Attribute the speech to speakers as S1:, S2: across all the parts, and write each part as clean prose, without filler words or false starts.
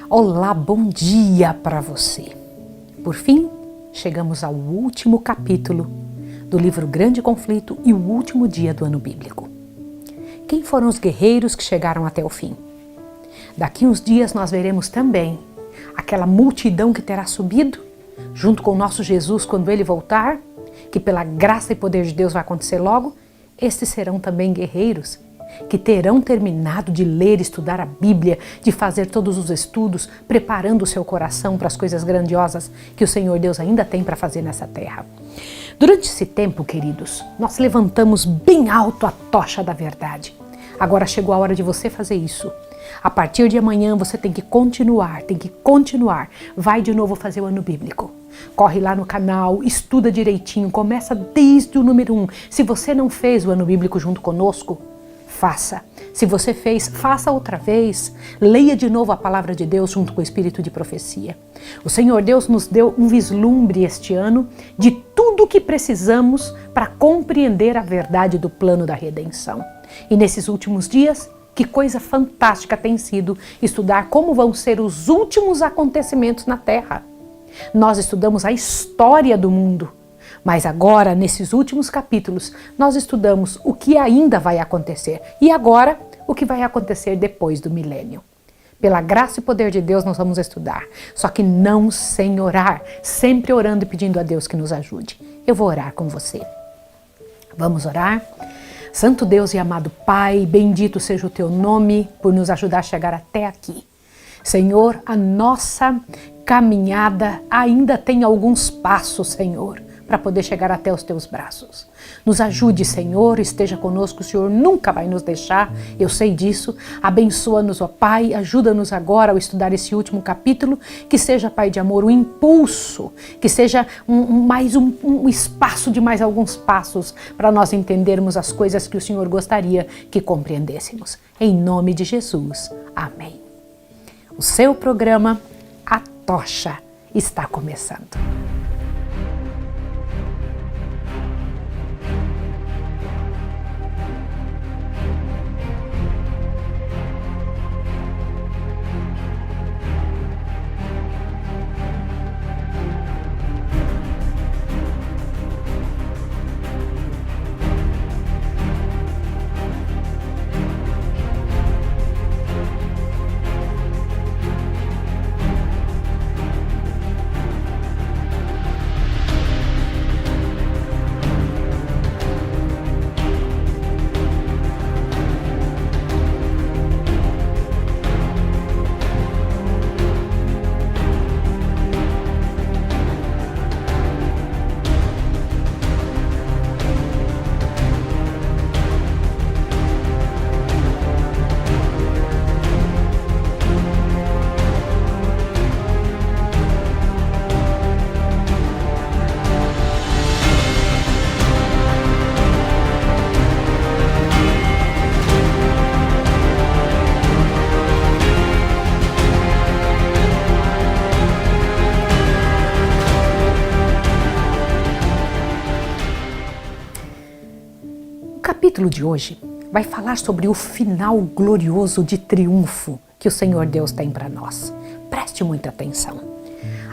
S1: Olá, bom dia para você. Por fim, chegamos ao último capítulo do livro Grande Conflito e o último dia do ano bíblico. Quem foram os guerreiros que chegaram até o fim? Daqui uns dias nós veremos também aquela multidão que terá subido junto com o nosso Jesus quando ele voltar, que pela graça e poder de Deus vai acontecer logo. Estes serão também guerreiros que terão terminado de ler e estudar a Bíblia, de fazer todos os estudos, preparando o seu coração para as coisas grandiosas que o Senhor Deus ainda tem para fazer nessa terra. Durante esse tempo, queridos, nós levantamos bem alto a tocha da verdade. Agora chegou a hora de você fazer isso. A partir de amanhã você tem que continuar. Vai de novo fazer o ano bíblico. Corre lá no canal, estuda direitinho, começa desde o número 1. Se você não fez o ano bíblico junto conosco, faça. Se você fez, faça outra vez. Leia de novo a palavra de Deus junto com o espírito de profecia. O Senhor Deus nos deu um vislumbre este ano de tudo o que precisamos para compreender a verdade do plano da redenção. E nesses últimos dias, que coisa fantástica tem sido estudar como vão ser os últimos acontecimentos na Terra. Nós estudamos a história do mundo, mas agora, nesses últimos capítulos, nós estudamos o que ainda vai acontecer e agora o que vai acontecer depois do milênio. Pela graça e poder de Deus nós vamos estudar, só que não sem orar, sempre orando e pedindo a Deus que nos ajude. Eu vou orar com você. Vamos orar? Santo Deus e amado Pai, bendito seja o teu nome por nos ajudar a chegar até aqui. Senhor, a nossa caminhada ainda tem alguns passos, Senhor, para poder chegar até os teus braços. Nos ajude, Senhor, esteja conosco, o Senhor nunca vai nos deixar, eu sei disso. Abençoa-nos, ó Pai, ajuda-nos agora ao estudar esse último capítulo, que seja, Pai de amor, um impulso, que seja um espaço de mais alguns passos para nós entendermos as coisas que o Senhor gostaria que compreendêssemos. Em nome de Jesus, amém. O seu programa, A Tocha, está começando. O capítulo de hoje vai falar sobre o final glorioso de triunfo que o Senhor Deus tem para nós. Preste muita atenção.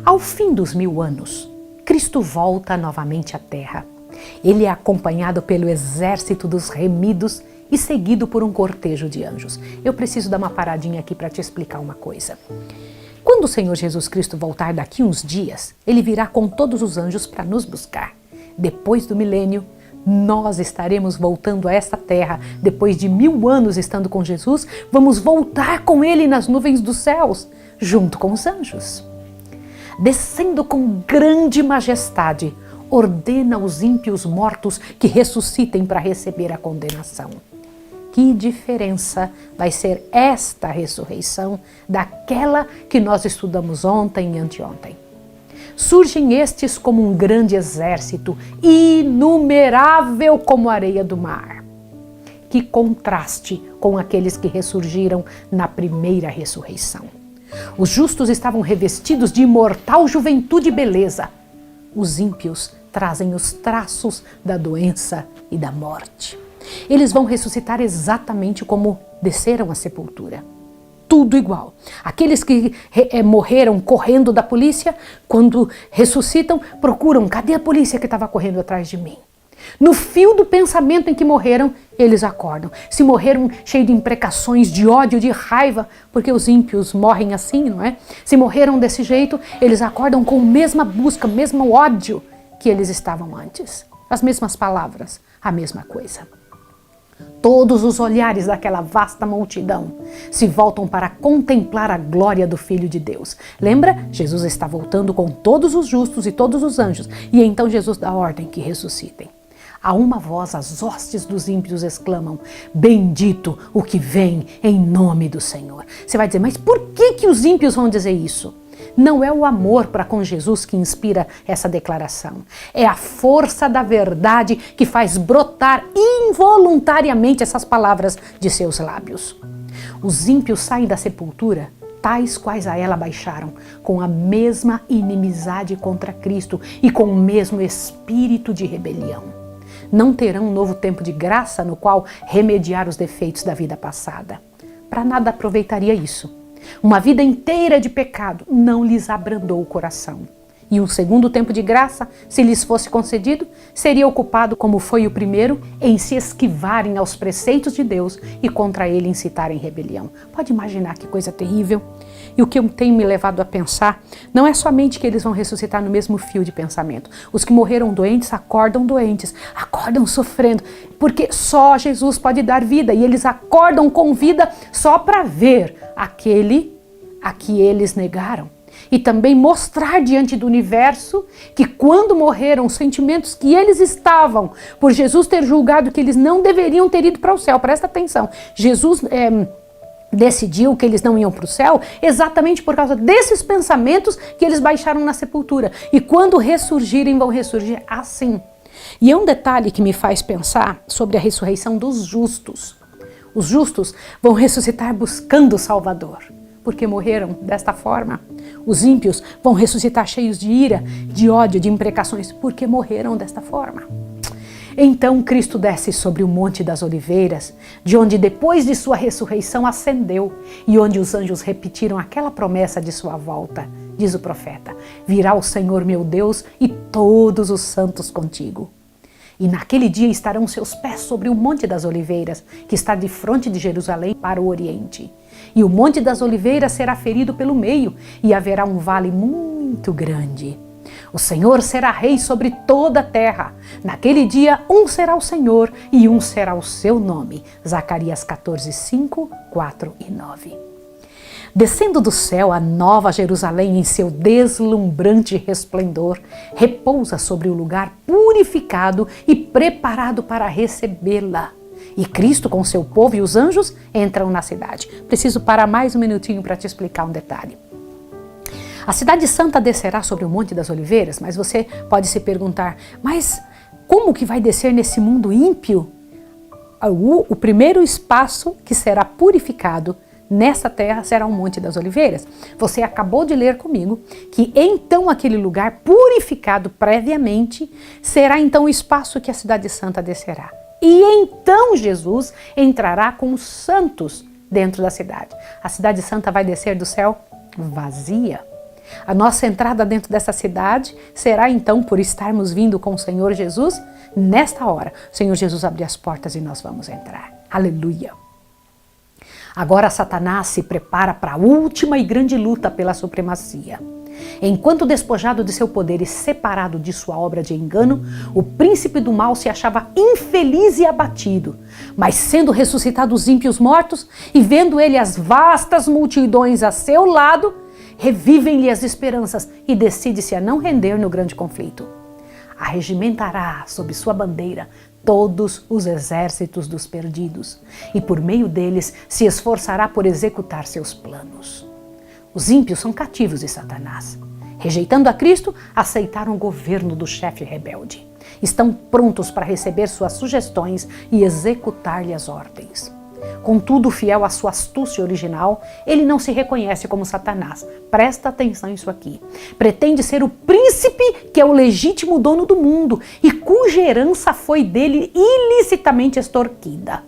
S1: Ao fim dos 1000 anos, Cristo volta novamente à terra. Ele é acompanhado pelo exército dos remidos e seguido por um cortejo de anjos. Eu preciso dar uma paradinha aqui para te explicar uma coisa. Quando o Senhor Jesus Cristo voltar daqui uns dias, ele virá com todos os anjos para nos buscar. Depois do milênio, nós estaremos voltando a esta terra. Depois de 1000 anos estando com Jesus, vamos voltar com ele nas nuvens dos céus, junto com os anjos. Descendo com grande majestade, ordena aos ímpios mortos que ressuscitem para receber a condenação. Que diferença vai ser esta ressurreição daquela que nós estudamos ontem e anteontem? Surgem estes como um grande exército, inumerável como a areia do mar. Que contraste com aqueles que ressurgiram na primeira ressurreição. Os justos estavam revestidos de imortal juventude e beleza. Os ímpios trazem os traços da doença e da morte. Eles vão ressuscitar exatamente como desceram à sepultura. tudo igual. Aqueles que morreram correndo da polícia, quando ressuscitam, procuram, cadê a polícia que estava correndo atrás de mim? No fio do pensamento em que morreram, eles acordam. Se morreram cheios de imprecações, de ódio, de raiva, porque os ímpios morrem assim, não é? Se morreram desse jeito, eles acordam com a mesma busca, o mesmo ódio que eles estavam antes. As mesmas palavras, a mesma coisa. Todos os olhares daquela vasta multidão se voltam para contemplar a glória do Filho de Deus. Lembra? Jesus está voltando com todos os justos e todos os anjos. E então Jesus dá ordem que ressuscitem. A uma voz, as hostes dos ímpios exclamam: bendito o que vem em nome do Senhor. Você vai dizer, mas por que os ímpios vão dizer isso? Não é o amor para com Jesus que inspira essa declaração. É a força da verdade que faz brotar involuntariamente essas palavras de seus lábios. Os ímpios saem da sepultura, tais quais a ela baixaram, com a mesma inimizade contra Cristo e com o mesmo espírito de rebelião. Não terão um novo tempo de graça no qual remediar os defeitos da vida passada. Para nada aproveitaria isso. Uma vida inteira de pecado não lhes abrandou o coração. E um segundo tempo de graça, se lhes fosse concedido, seria ocupado, como foi o primeiro, em se esquivarem aos preceitos de Deus e contra ele incitarem rebelião. Pode imaginar que coisa terrível? E o que eu tenho me levado a pensar não é somente que eles vão ressuscitar no mesmo fio de pensamento. Os que morreram doentes, acordam sofrendo, porque só Jesus pode dar vida. E eles acordam com vida só para ver aquele a que eles negaram. E também mostrar diante do universo que quando morreram, os sentimentos que eles estavam, por Jesus ter julgado que eles não deveriam ter ido para o céu. Presta atenção, Jesus decidiu que eles não iam para o céu exatamente por causa desses pensamentos que eles baixaram na sepultura. E quando ressurgirem, vão ressurgir assim. E é um detalhe que me faz pensar sobre a ressurreição dos justos. Os justos vão ressuscitar buscando o Salvador, porque morreram desta forma. Os ímpios vão ressuscitar cheios de ira, de ódio, de imprecações, porque morreram desta forma. Então Cristo desce sobre o Monte das Oliveiras, de onde depois de sua ressurreição ascendeu, e onde os anjos repetiram aquela promessa de sua volta. Diz o profeta: virá o Senhor meu Deus e todos os santos contigo. E naquele dia estarão seus pés sobre o Monte das Oliveiras, que está de frente de Jerusalém para o Oriente. E o Monte das Oliveiras será ferido pelo meio, e haverá um vale muito grande. O Senhor será rei sobre toda a terra. Naquele dia, um será o Senhor e um será o seu nome. Zacarias 14, 5, 4 e 9. Descendo do céu, a nova Jerusalém, em seu deslumbrante resplendor, repousa sobre o lugar purificado e preparado para recebê-la. E Cristo, com seu povo e os anjos, entram na cidade. Preciso parar mais um minutinho para te explicar um detalhe. A cidade santa descerá sobre o Monte das Oliveiras, mas você pode se perguntar, mas como que vai descer nesse mundo ímpio? O primeiro espaço que será purificado nessa terra será o Monte das Oliveiras. Você acabou de ler comigo que então aquele lugar purificado previamente será então o espaço que a cidade santa descerá. E então Jesus entrará com os santos dentro da cidade. A cidade santa vai descer do céu vazia. A nossa entrada dentro dessa cidade será então por estarmos vindo com o Senhor Jesus nesta hora. O Senhor Jesus abre as portas e nós vamos entrar. Aleluia! Agora Satanás se prepara para a última e grande luta pela supremacia. Enquanto despojado de seu poder e separado de sua obra de engano, o príncipe do mal se achava infeliz e abatido. Mas sendo ressuscitados os ímpios mortos e vendo ele as vastas multidões a seu lado, revivem-lhe as esperanças e decide-se a não render no grande conflito. Arregimentará sob sua bandeira todos os exércitos dos perdidos e por meio deles se esforçará por executar seus planos. Os ímpios são cativos de Satanás. Rejeitando a Cristo, aceitaram o governo do chefe rebelde. Estão prontos para receber suas sugestões e executar-lhe as ordens. Contudo, fiel à sua astúcia original, ele não se reconhece como Satanás. Presta atenção nisso aqui. Pretende ser o príncipe que é o legítimo dono do mundo e cuja herança foi dele ilicitamente extorquida.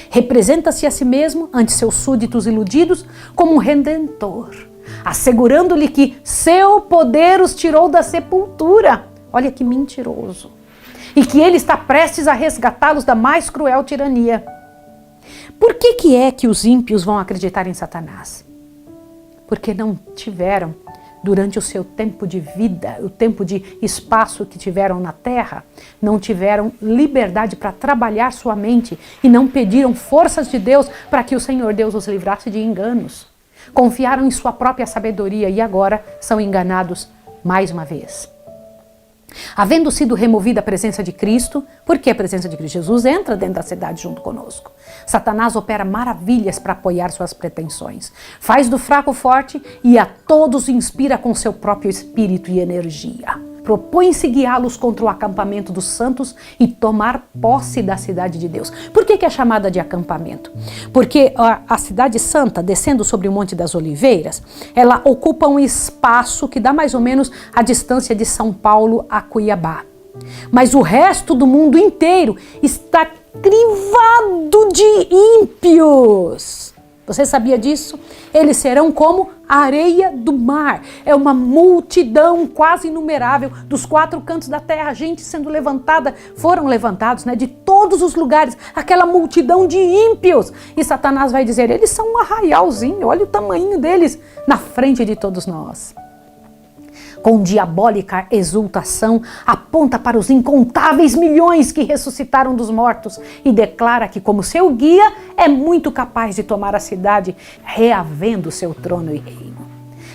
S1: Representa-se a si mesmo, ante seus súditos iludidos, como um redentor, assegurando-lhe que seu poder os tirou da sepultura. Olha que mentiroso. E que ele está prestes a resgatá-los da mais cruel tirania. Por que é que os ímpios vão acreditar em Satanás? Porque não tiveram, durante o seu tempo de vida, o tempo de espaço que tiveram na terra, não tiveram liberdade para trabalhar sua mente e não pediram forças de Deus para que o Senhor Deus os livrasse de enganos. Confiaram em sua própria sabedoria e agora são enganados mais uma vez. Havendo sido removida a presença de Cristo, porque a presença de Cristo Jesus entra dentro da cidade junto conosco. Satanás opera maravilhas para apoiar suas pretensões. Faz do fraco forte e a todos inspira com seu próprio espírito e energia. Propõe-se guiá-los contra o acampamento dos santos e tomar posse da cidade de Deus. Por que é chamada de acampamento? Porque a cidade santa, descendo sobre o Monte das Oliveiras, ela ocupa um espaço que dá mais ou menos a distância de São Paulo a Cuiabá. Mas o resto do mundo inteiro está crivado de ímpios. Você sabia disso? Eles serão como a areia do mar. É uma multidão quase inumerável dos 4 cantos da terra. Gente sendo levantada, foram levantados, de todos os lugares. Aquela multidão de ímpios. E Satanás vai dizer, eles são um arraialzinho. Olha o tamanho deles na frente de todos nós. Com diabólica exultação, aponta para os incontáveis milhões que ressuscitaram dos mortos e declara que, como seu guia, é muito capaz de tomar a cidade, reavendo seu trono e reino.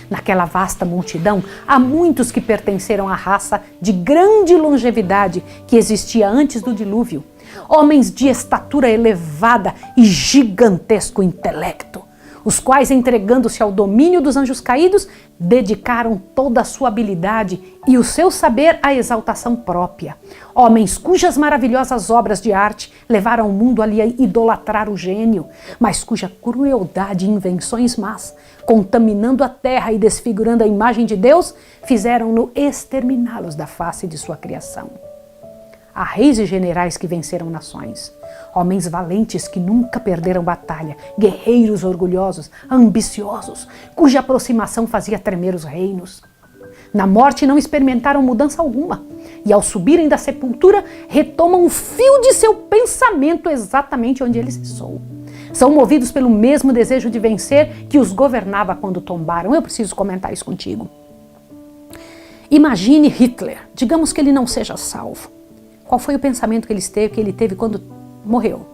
S1: Naquela vasta multidão, há muitos que pertenceram à raça de grande longevidade que existia antes do dilúvio. Homens de estatura elevada e gigantesco intelecto, os quais, entregando-se ao domínio dos anjos caídos, dedicaram toda a sua habilidade e o seu saber à exaltação própria. Homens cujas maravilhosas obras de arte levaram o mundo ali a idolatrar o gênio, mas cuja crueldade e invenções más, contaminando a terra e desfigurando a imagem de Deus, fizeram-no exterminá-los da face de sua criação. Há reis e generais que venceram nações, homens valentes que nunca perderam batalha, guerreiros orgulhosos, ambiciosos, cuja aproximação fazia tremer os reinos. Na morte não experimentaram mudança alguma e ao subirem da sepultura retomam o fio de seu pensamento exatamente onde ele cessou. São movidos pelo mesmo desejo de vencer que os governava quando tombaram. Eu preciso comentar isso contigo. Imagine Hitler, digamos que ele não seja salvo. Qual foi o pensamento que ele teve quando morreu?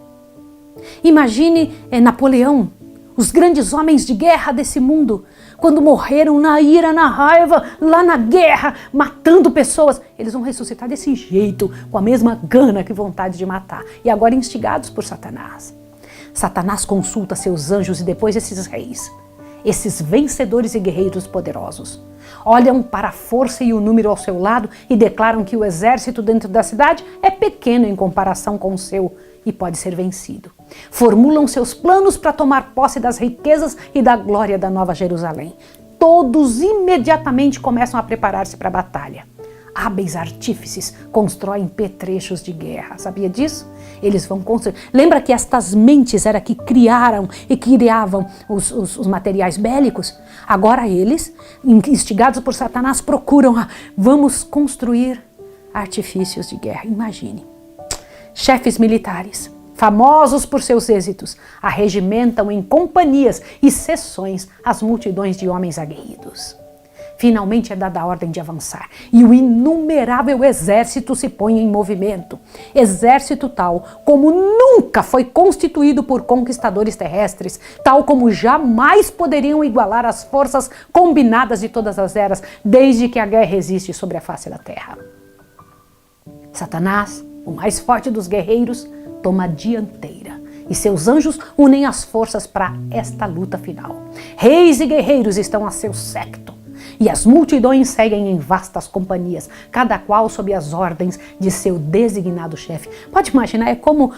S1: Imagine Napoleão, os grandes homens de guerra desse mundo, quando morreram na ira, na raiva, lá na guerra, matando pessoas. Eles vão ressuscitar desse jeito, com a mesma gana que vontade de matar. E agora instigados por Satanás. Satanás consulta seus anjos e depois esses reis, esses vencedores e guerreiros poderosos. Olham para a força e o número ao seu lado e declaram que o exército dentro da cidade é pequeno em comparação com o seu e pode ser vencido. Formulam seus planos para tomar posse das riquezas e da glória da Nova Jerusalém. Todos imediatamente começam a preparar-se para a batalha. Hábeis artífices constroem petrechos de guerra. Sabia disso? Eles vão construir. Lembra que estas mentes eram que criaram e criavam os materiais bélicos? Agora eles, instigados por Satanás, procuram, vamos construir artifícios de guerra. Imagine. Chefes militares, famosos por seus êxitos, arregimentam em companhias e seções as multidões de homens aguerridos. Finalmente é dada a ordem de avançar e o inumerável exército se põe em movimento. Exército tal como nunca foi constituído por conquistadores terrestres, tal como jamais poderiam igualar as forças combinadas de todas as eras, desde que a guerra existe sobre a face da terra. Satanás, o mais forte dos guerreiros, toma a dianteira e seus anjos unem as forças para esta luta final. Reis e guerreiros estão a seu séquito. E as multidões seguem em vastas companhias, cada qual sob as ordens de seu designado chefe. Pode imaginar, é como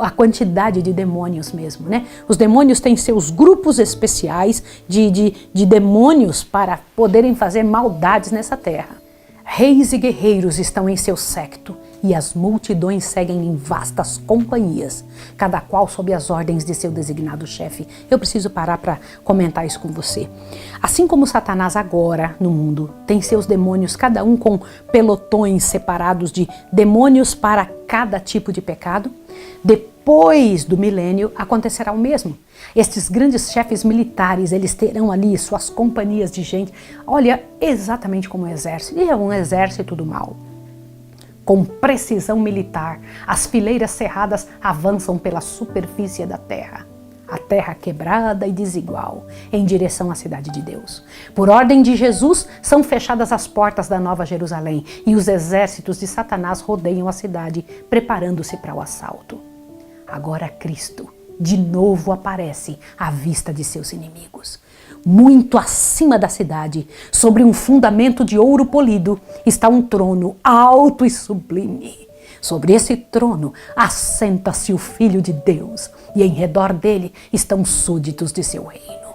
S1: a quantidade de demônios mesmo, né? Os demônios têm seus grupos especiais de demônios para poderem fazer maldades nessa terra. Reis e guerreiros estão em seu séquito e as multidões seguem em vastas companhias, cada qual sob as ordens de seu designado chefe. Eu preciso parar para comentar isso com você. Assim como Satanás agora no mundo tem seus demônios, cada um com pelotões separados de demônios para cada tipo de pecado, depois do milênio acontecerá o mesmo. Estes grandes chefes militares, eles terão ali suas companhias de gente, olha, exatamente como um exército, e é um exército do mal. Com precisão militar, as fileiras cerradas avançam pela superfície da terra, a terra quebrada e desigual, em direção à cidade de Deus. Por ordem de Jesus, são fechadas as portas da Nova Jerusalém e os exércitos de Satanás rodeiam a cidade, preparando-se para o assalto. Agora Cristo, de novo, aparece à vista de seus inimigos. Muito acima da cidade, sobre um fundamento de ouro polido, está um trono alto e sublime. Sobre esse trono assenta-se o Filho de Deus e em redor dele estão súditos de seu reino.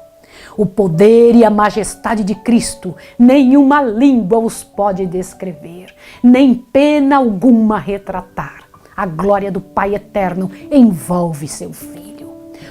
S1: O poder e a majestade de Cristo, nenhuma língua os pode descrever, nem pena alguma retratar. A glória do Pai eterno envolve seu Filho.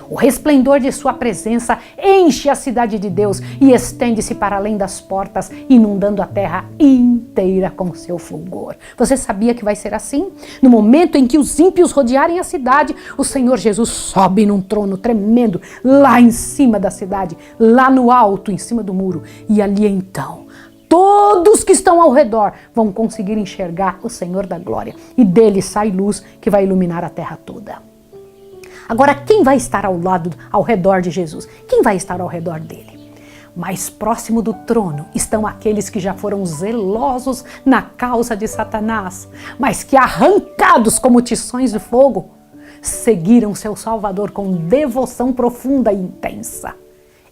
S1: O resplendor de sua presença enche a cidade de Deus e estende-se para além das portas, inundando a terra inteira com seu fulgor. Você sabia que vai ser assim? No momento em que os ímpios rodearem a cidade, o Senhor Jesus sobe num trono tremendo lá em cima da cidade, lá no alto, em cima do muro. E ali então, todos que estão ao redor vão conseguir enxergar o Senhor da glória. E dele sai luz que vai iluminar a terra toda. Agora, quem vai estar ao redor de Jesus? Quem vai estar ao redor dele? Mais próximo do trono estão aqueles que já foram zelosos na causa de Satanás, mas que, arrancados como tições de fogo, seguiram seu Salvador com devoção profunda e intensa.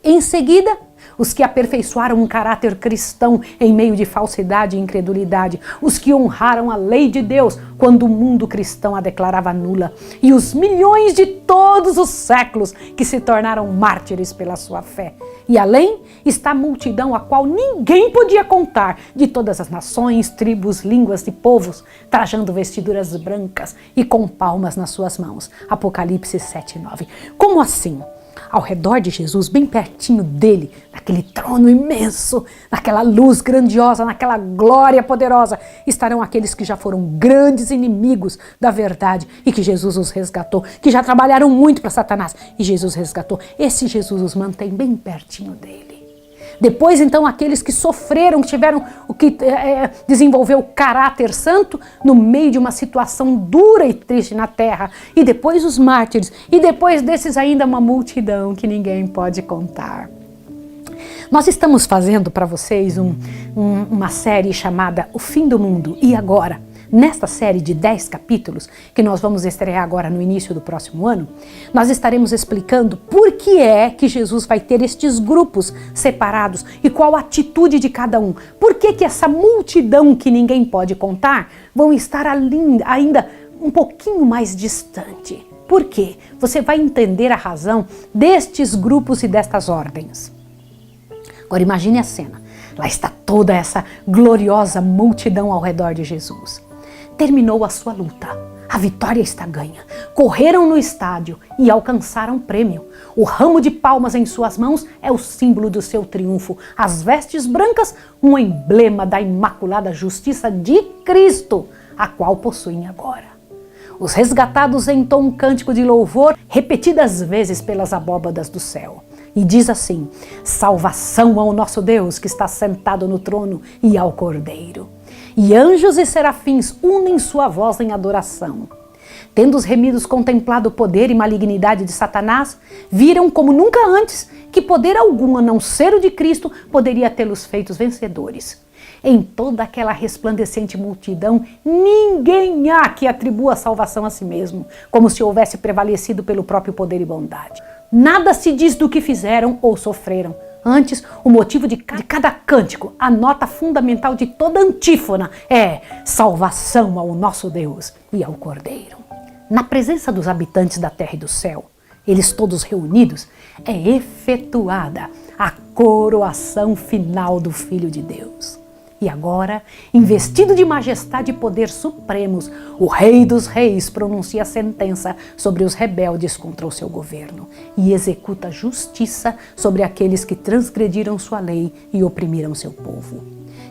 S1: Em seguida, os que aperfeiçoaram um caráter cristão em meio de falsidade e incredulidade, os que honraram a lei de Deus quando o mundo cristão a declarava nula, e os milhões de todos os séculos que se tornaram mártires pela sua fé. E além está a multidão a qual ninguém podia contar, de todas as nações, tribos, línguas e povos, trajando vestiduras brancas e com palmas nas suas mãos. Apocalipse 7:9. Como assim? Ao redor de Jesus, bem pertinho dele, naquele trono imenso, naquela luz grandiosa, naquela glória poderosa, estarão aqueles que já foram grandes inimigos da verdade e que Jesus os resgatou, que já trabalharam muito para Satanás e Jesus resgatou. Esse Jesus os mantém bem pertinho dele. Depois, então, aqueles que sofreram, que tiveram que desenvolver o caráter santo no meio de uma situação dura e triste na terra. E depois os mártires. E depois desses ainda uma multidão que ninguém pode contar. Nós estamos fazendo para vocês uma série chamada O Fim do Mundo. E agora, nesta série de 10 capítulos, que nós vamos estrear agora no início do próximo ano, nós estaremos explicando por que é que Jesus vai ter estes grupos separados e qual a atitude de cada um. Por que que essa multidão que ninguém pode contar vão estar ainda um pouquinho mais distante. Por quê? Você vai entender a razão destes grupos e destas ordens. Agora imagine a cena. Lá está toda essa gloriosa multidão ao redor de Jesus. Terminou a sua luta. A vitória está ganha. Correram no estádio e alcançaram o prêmio. O ramo de palmas em suas mãos é o símbolo do seu triunfo. As vestes brancas, um emblema da imaculada justiça de Cristo, a qual possuem agora. Os resgatados entoam um cântico de louvor repetidas vezes pelas abóbadas do céu. E diz assim: salvação ao nosso Deus que está sentado no trono e ao Cordeiro. E anjos e serafins unem sua voz em adoração. Tendo os remidos contemplado o poder e malignidade de Satanás, viram como nunca antes que poder algum a não ser o de Cristo poderia tê-los feitos vencedores. Em toda aquela resplandecente multidão, ninguém há que atribua a salvação a si mesmo, como se houvesse prevalecido pelo próprio poder e bondade. Nada se diz do que fizeram ou sofreram. Antes, o motivo de cada cântico, a nota fundamental de toda antífona é salvação ao nosso Deus e ao Cordeiro. Na presença dos habitantes da terra e do céu, eles todos reunidos, é efetuada a coroação final do Filho de Deus. E agora, investido de majestade e poder supremos, o Rei dos Reis pronuncia a sentença sobre os rebeldes contra o seu governo e executa justiça sobre aqueles que transgrediram sua lei e oprimiram seu povo.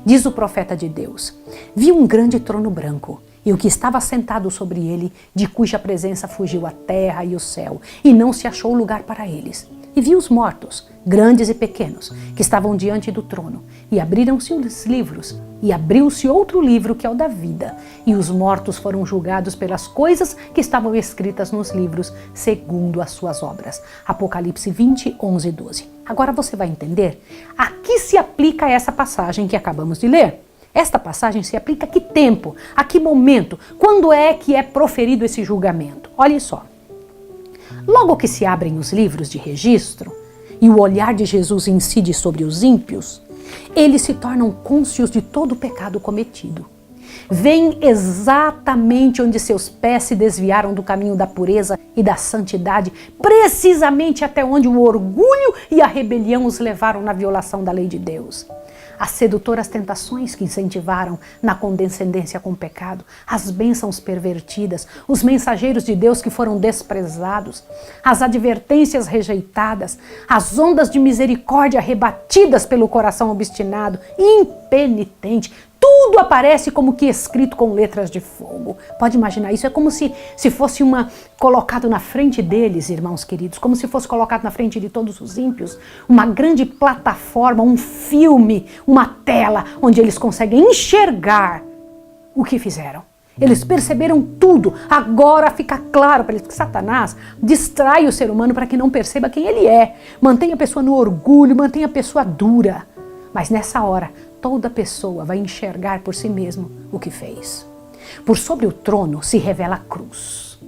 S1: Diz o profeta de Deus: vi um grande trono branco e o que estava sentado sobre ele, de cuja presença fugiu a terra e o céu, e não se achou lugar para eles. E vi os mortos, grandes e pequenos, que estavam diante do trono, e abriram-se os livros, e abriu-se outro livro que é o da vida, e os mortos foram julgados pelas coisas que estavam escritas nos livros, segundo as suas obras. Apocalipse 20, 11 e 12. Agora você vai entender a que se aplica essa passagem que acabamos de ler. Esta passagem se aplica a que tempo, a que momento, quando é que é proferido esse julgamento? Olha só. Logo que se abrem os livros de registro e o olhar de Jesus incide sobre os ímpios, eles se tornam cônscios de todo o pecado cometido. Veem exatamente onde seus pés se desviaram do caminho da pureza e da santidade, precisamente até onde o orgulho e a rebelião os levaram na violação da lei de Deus. As sedutoras tentações que incentivaram na condescendência com o pecado, as bênçãos pervertidas, os mensageiros de Deus que foram desprezados, as advertências rejeitadas, as ondas de misericórdia rebatidas pelo coração obstinado e impenitente, tudo aparece como que escrito com letras de fogo. Pode imaginar, isso é como se fosse colocado na frente deles, irmãos queridos, como se fosse colocado na frente de todos os ímpios, uma grande plataforma, um filme, uma tela, onde eles conseguem enxergar o que fizeram. Eles perceberam tudo, agora fica claro para eles que Satanás distrai o ser humano para que não perceba quem ele é, mantém a pessoa no orgulho, mantém a pessoa dura. Mas nessa hora, toda pessoa vai enxergar por si mesmo o que fez. Por sobre o trono se revela a cruz.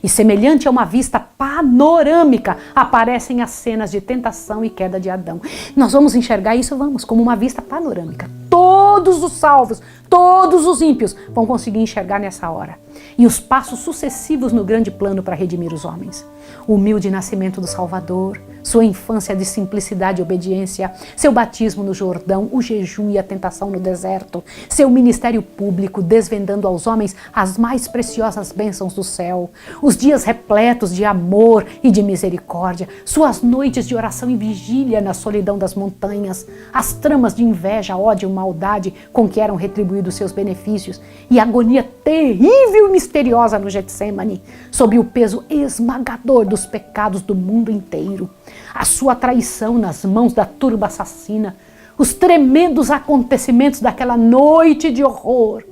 S1: E semelhante a uma vista panorâmica, aparecem as cenas de tentação e queda de Adão. Nós vamos enxergar isso, como uma vista panorâmica. Todos os salvos, todos os ímpios vão conseguir enxergar nessa hora. E os passos sucessivos no grande plano para redimir os homens. O humilde nascimento do Salvador, sua infância de simplicidade e obediência, seu batismo no Jordão, o jejum e a tentação no deserto, seu ministério público desvendando aos homens as mais preciosas bênçãos do céu, os dias repletos de amor e de misericórdia, suas noites de oração e vigília na solidão das montanhas, as tramas de inveja, ódio e maldade com que eram retribuídos seus benefícios e a agonia terrível e misteriosa no Getsemane, sob o peso esmagador dos pecados do mundo inteiro, a sua traição nas mãos da turba assassina, os tremendos acontecimentos daquela noite de horror,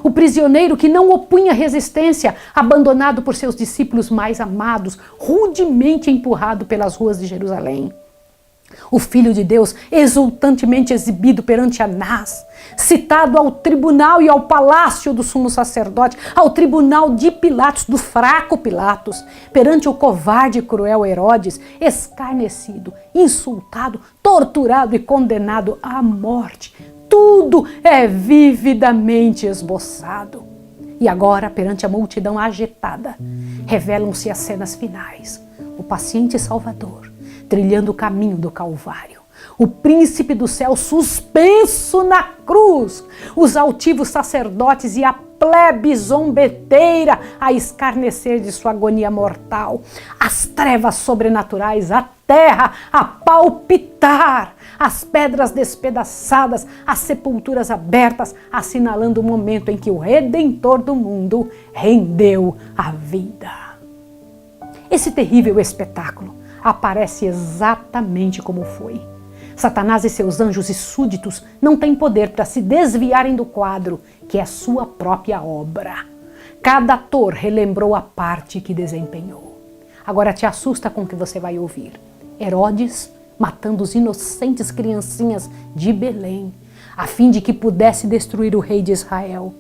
S1: o prisioneiro que não opunha resistência, abandonado por seus discípulos mais amados, rudemente empurrado pelas ruas de Jerusalém. O Filho de Deus exultantemente exibido perante Anás, citado ao tribunal e ao palácio do sumo sacerdote, ao tribunal de Pilatos, do fraco Pilatos, perante o covarde e cruel Herodes, escarnecido, insultado, torturado e condenado à morte. Tudo é vividamente esboçado. E agora, perante a multidão agitada, revelam-se as cenas finais. O paciente Salvador, trilhando o caminho do Calvário. O príncipe do céu suspenso na cruz. Os altivos sacerdotes e a plebe zombeteira a escarnecer de sua agonia mortal. As trevas sobrenaturais, a terra a palpitar. As pedras despedaçadas, as sepulturas abertas, assinalando o momento em que o Redentor do mundo rendeu a vida. Esse terrível espetáculo aparece exatamente como foi. Satanás e seus anjos e súditos não têm poder para se desviarem do quadro, que é sua própria obra. Cada ator relembrou a parte que desempenhou. Agora te assusta com o que você vai ouvir. Herodes matando os inocentes criancinhas de Belém, a fim de que pudesse destruir o rei de Israel.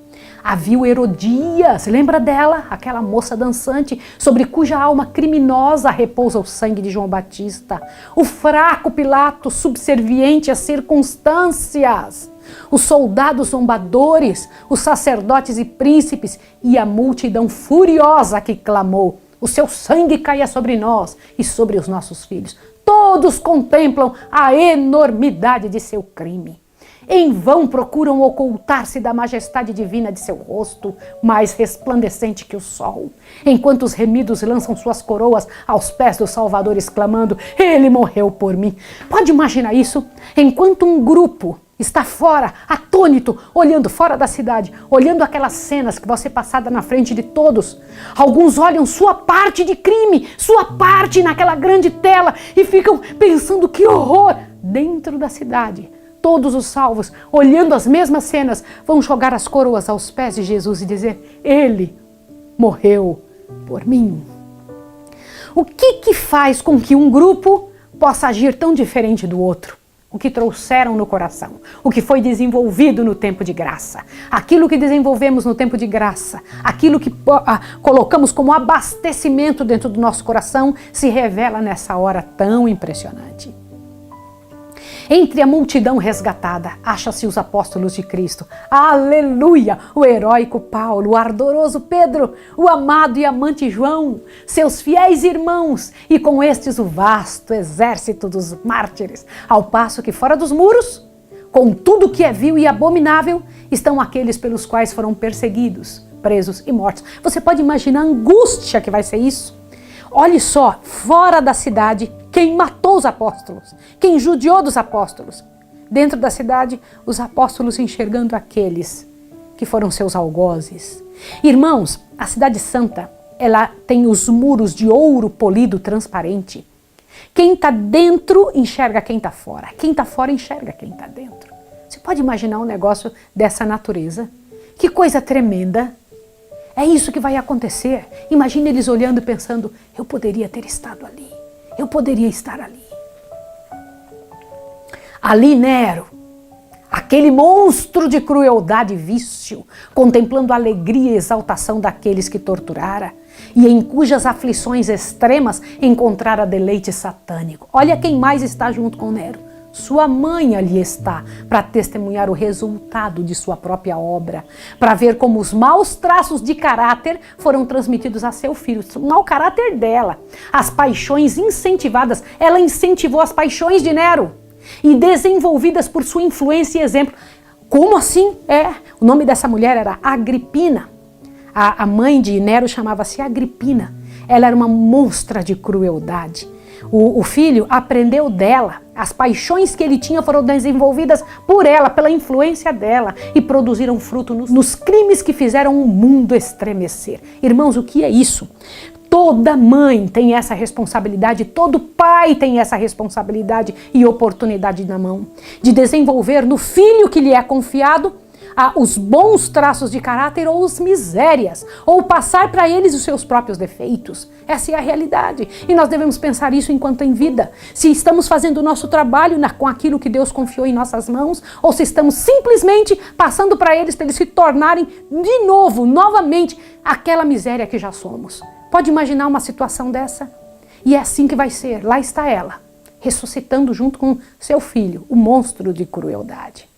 S1: Havia o Herodias, lembra dela? Aquela moça dançante sobre cuja alma criminosa repousa o sangue de João Batista. O fraco Pilatos, subserviente às circunstâncias. Os soldados zombadores, os sacerdotes e príncipes e a multidão furiosa que clamou: o seu sangue caia sobre nós e sobre os nossos filhos. Todos contemplam a enormidade de seu crime. Em vão procuram ocultar-se da majestade divina de seu rosto, mais resplandecente que o sol, enquanto os remidos lançam suas coroas aos pés do Salvador, exclamando: ele morreu por mim. Pode imaginar isso? Enquanto um grupo está fora, atônito, olhando fora da cidade, olhando aquelas cenas que vão ser passadas na frente de todos. Alguns olham sua parte de crime, sua parte naquela grande tela e ficam pensando: que horror! Dentro da cidade, todos os salvos, olhando as mesmas cenas, vão jogar as coroas aos pés de Jesus e dizer: ele morreu por mim. O que faz com que um grupo possa agir tão diferente do outro? O que trouxeram no coração, o que foi desenvolvido no tempo de graça, aquilo que desenvolvemos no tempo de graça, aquilo que colocamos como abastecimento dentro do nosso coração, se revela nessa hora tão impressionante. Entre a multidão resgatada, acha-se os apóstolos de Cristo. Aleluia! O heróico Paulo, o ardoroso Pedro, o amado e amante João, seus fiéis irmãos, e com estes o vasto exército dos mártires. Ao passo que fora dos muros, com tudo que é vil e abominável, estão aqueles pelos quais foram perseguidos, presos e mortos. Você pode imaginar a angústia que vai ser isso? Olhe só, fora da cidade, quem matou os apóstolos, quem judiou dos apóstolos. Dentro da cidade, os apóstolos enxergando aqueles que foram seus algozes. Irmãos, a cidade santa, ela tem os muros de ouro polido transparente. Quem está dentro enxerga quem está fora. Quem está fora enxerga quem está dentro. Você pode imaginar um negócio dessa natureza? Que coisa tremenda! É isso que vai acontecer. Imagina eles olhando e pensando: eu poderia ter estado ali. Eu poderia estar ali. Ali Nero, aquele monstro de crueldade e vício, contemplando a alegria e exaltação daqueles que torturara e em cujas aflições extremas encontrara deleite satânico. Olha quem mais está junto com Nero. Sua mãe ali está para testemunhar o resultado de sua própria obra, para ver como os maus traços de caráter foram transmitidos a seu filho, o mau caráter dela, as paixões incentivadas, ela incentivou as paixões de Nero e desenvolvidas por sua influência e exemplo. Como assim? O nome dessa mulher era Agripina. A mãe de Nero chamava-se Agripina. Ela era uma monstra de crueldade. O filho aprendeu dela. As paixões que ele tinha foram desenvolvidas por ela, pela influência dela, e produziram fruto nos crimes que fizeram o mundo estremecer. Irmãos, o que é isso? Toda mãe tem essa responsabilidade, todo pai tem essa responsabilidade e oportunidade na mão de desenvolver no filho que lhe é confiado os bons traços de caráter ou as misérias, ou passar para eles os seus próprios defeitos. Essa é a realidade. E nós devemos pensar isso enquanto em vida. Se estamos fazendo o nosso trabalho com aquilo que Deus confiou em nossas mãos, ou se estamos simplesmente passando para eles se tornarem de novo, novamente, aquela miséria que já somos. Pode imaginar uma situação dessa? E é assim que vai ser. Lá está ela, ressuscitando junto com seu filho, o monstro de crueldade.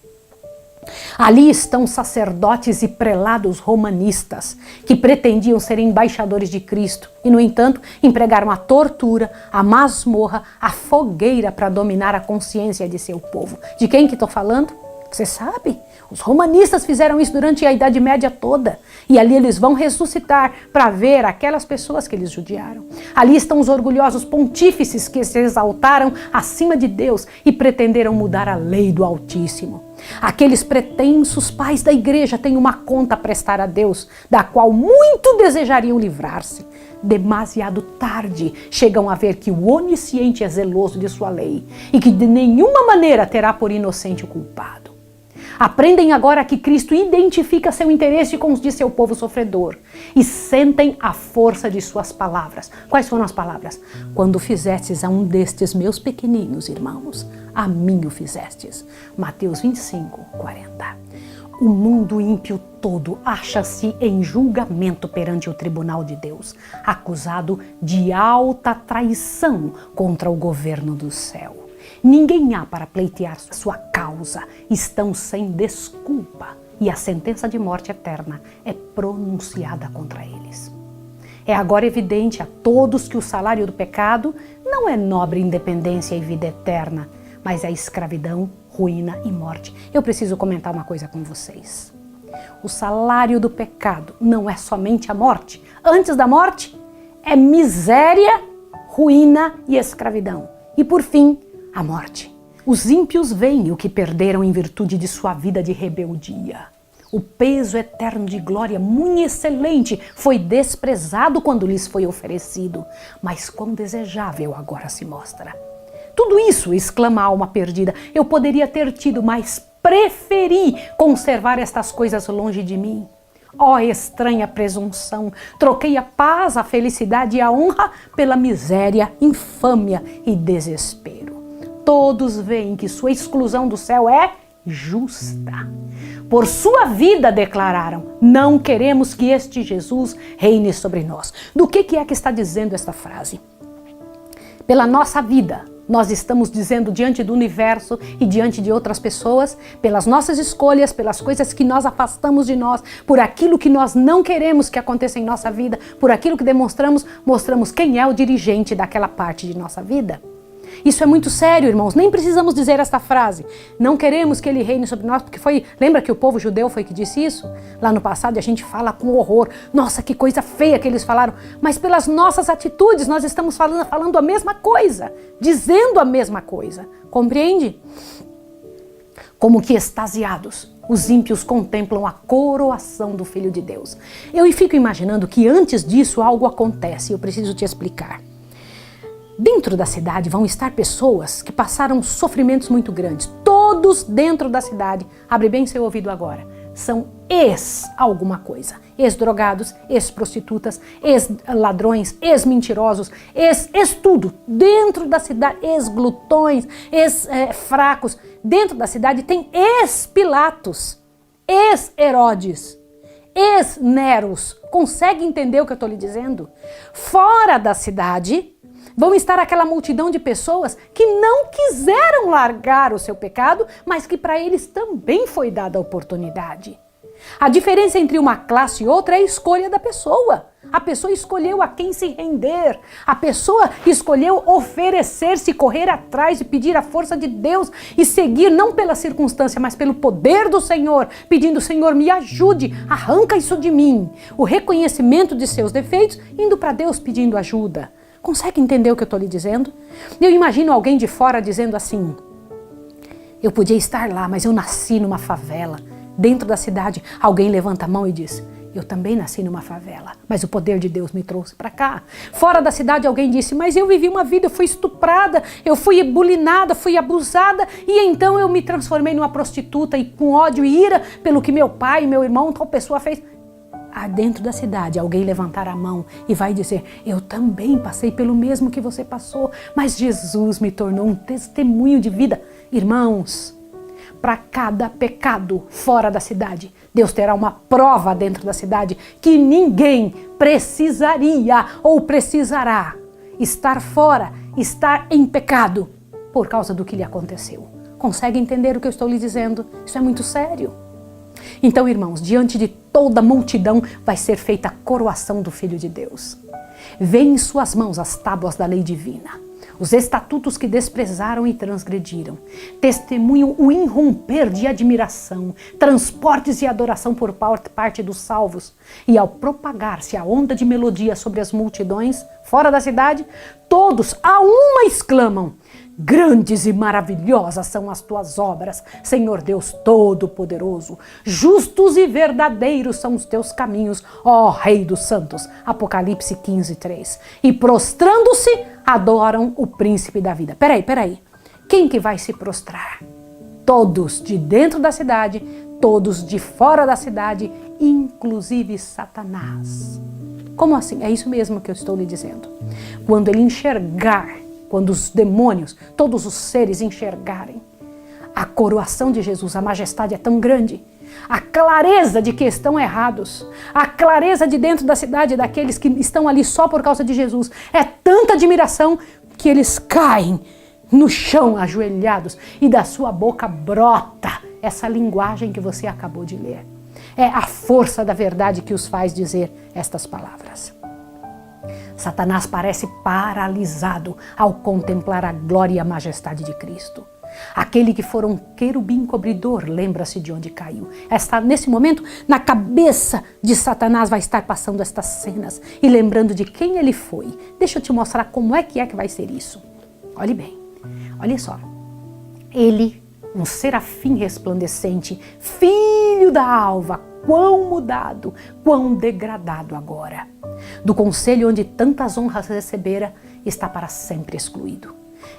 S1: Ali estão sacerdotes e prelados romanistas que pretendiam ser embaixadores de Cristo e, no entanto, empregaram a tortura, a masmorra, a fogueira para dominar a consciência de seu povo. De quem que estou falando? Você sabe? Os romanistas fizeram isso durante a Idade Média toda. E ali eles vão ressuscitar para ver aquelas pessoas que eles judiaram. Ali estão os orgulhosos pontífices que se exaltaram acima de Deus e pretenderam mudar a lei do Altíssimo. Aqueles pretensos pais da igreja têm uma conta a prestar a Deus, da qual muito desejariam livrar-se. Demasiado tarde chegam a ver que o onisciente é zeloso de sua lei e que de nenhuma maneira terá por inocente o culpado. Aprendem agora que Cristo identifica seu interesse com os de seu povo sofredor e sentem a força de suas palavras. Quais foram as palavras? Quando fizestes a um destes meus pequeninos irmãos, a mim o fizestes. Mateus 25, 40. O mundo ímpio todo acha-se em julgamento perante o tribunal de Deus, acusado de alta traição contra o governo do céu. Ninguém há para pleitear sua causa, estão sem desculpa e a sentença de morte eterna é pronunciada contra eles. É agora evidente a todos que o salário do pecado não é nobre independência e vida eterna, mas é escravidão, ruína e morte. Eu preciso comentar uma coisa com vocês. O salário do pecado não é somente a morte. Antes da morte, é miséria, ruína e escravidão. E por fim, a morte. Os ímpios veem o que perderam em virtude de sua vida de rebeldia. O peso eterno de glória muito excelente foi desprezado quando lhes foi oferecido, mas quão desejável agora se mostra. Tudo isso, exclama a alma perdida, eu poderia ter tido, mas preferi conservar estas coisas longe de mim. Ó estranha presunção, troquei a paz, a felicidade e a honra pela miséria, infâmia e desespero. Todos veem que sua exclusão do céu é justa. Por sua vida declararam, não queremos que este Jesus reine sobre nós. Do que é que está dizendo esta frase? Pela nossa vida, nós estamos dizendo diante do universo e diante de outras pessoas, pelas nossas escolhas, pelas coisas que nós afastamos de nós, por aquilo que nós não queremos que aconteça em nossa vida, por aquilo que mostramos quem é o dirigente daquela parte de nossa vida. Isso é muito sério, irmãos, nem precisamos dizer esta frase. Não queremos que ele reine sobre nós, porque lembra que o povo judeu foi que disse isso? Lá no passado, e a gente fala com horror. Nossa, que coisa feia que eles falaram. Mas pelas nossas atitudes, nós estamos falando a mesma coisa, dizendo a mesma coisa. Compreende? Como que extasiados, os ímpios contemplam a coroação do Filho de Deus. Eu fico imaginando que antes disso algo acontece, eu preciso te explicar. Dentro da cidade vão estar pessoas que passaram sofrimentos muito grandes. Todos dentro da cidade, abre bem seu ouvido agora, são alguma coisa. Ex-drogados, ex-prostitutas, ex-ladrões, ex-mentirosos, ex-tudo. Dentro da cidade, ex-glutões, ex-fracos. Dentro da cidade tem ex-Pilatos, ex-Herodes, ex-Neros. Consegue entender o que eu estou lhe dizendo? Fora da cidade vão estar aquela multidão de pessoas que não quiseram largar o seu pecado, mas que para eles também foi dada a oportunidade. A diferença entre uma classe e outra é a escolha da pessoa. A pessoa escolheu a quem se render. A pessoa escolheu oferecer-se, correr atrás e pedir a força de Deus e seguir não pela circunstância, mas pelo poder do Senhor, pedindo, Senhor, me ajude, arranca isso de mim. O reconhecimento de seus defeitos, indo para Deus pedindo ajuda. Consegue entender o que eu estou lhe dizendo? Eu imagino alguém de fora dizendo assim, eu podia estar lá, mas eu nasci numa favela. Dentro da cidade, alguém levanta a mão e diz, eu também nasci numa favela, mas o poder de Deus me trouxe para cá. Fora da cidade, alguém disse, mas eu vivi uma vida, eu fui estuprada, eu fui bulinada, fui abusada, e então eu me transformei numa prostituta e com ódio e ira pelo que meu pai, meu irmão, tal pessoa fez. Dentro da cidade, alguém levantar a mão e vai dizer, eu também passei pelo mesmo que você passou, mas Jesus me tornou um testemunho de vida. Irmãos, para cada pecado fora da cidade, Deus terá uma prova dentro da cidade que ninguém precisaria ou precisará estar fora, estar em pecado por causa do que lhe aconteceu. Consegue entender o que eu estou lhe dizendo? Isso é muito sério. Então, irmãos, diante de toda a multidão vai ser feita a coroação do Filho de Deus. Vem em suas mãos as tábuas da lei divina, os estatutos que desprezaram e transgrediram. Testemunham o irromper de admiração, transportes e adoração por parte dos salvos. E ao propagar-se a onda de melodia sobre as multidões, fora da cidade, todos a uma exclamam, grandes e maravilhosas são as tuas obras, Senhor Deus Todo-Poderoso. Justos e verdadeiros são os teus caminhos, ó Rei dos Santos. Apocalipse 15:3. E prostrando-se, adoram o príncipe da vida. Peraí. Quem que vai se prostrar? Todos de dentro da cidade, todos de fora da cidade, inclusive Satanás. Como assim? É isso mesmo que eu estou lhe dizendo. Quando ele enxergar, quando os demônios, todos os seres enxergarem a coroação de Jesus, a majestade é tão grande, a clareza de que estão errados, a clareza de dentro da cidade daqueles que estão ali só por causa de Jesus, é tanta admiração que eles caem no chão ajoelhados e da sua boca brota essa linguagem que você acabou de ler. É a força da verdade que os faz dizer estas palavras. Satanás parece paralisado ao contemplar a glória e a majestade de Cristo. Aquele que for um querubim cobridor, lembra-se de onde caiu. Nesse momento, na cabeça de Satanás vai estar passando estas cenas e lembrando de quem ele foi. Deixa eu te mostrar como é que vai ser isso. Olhe bem, olha só. Ele, um serafim resplandecente, filho da alva, quão mudado, quão degradado agora. Do conselho onde tantas honras recebera, está para sempre excluído.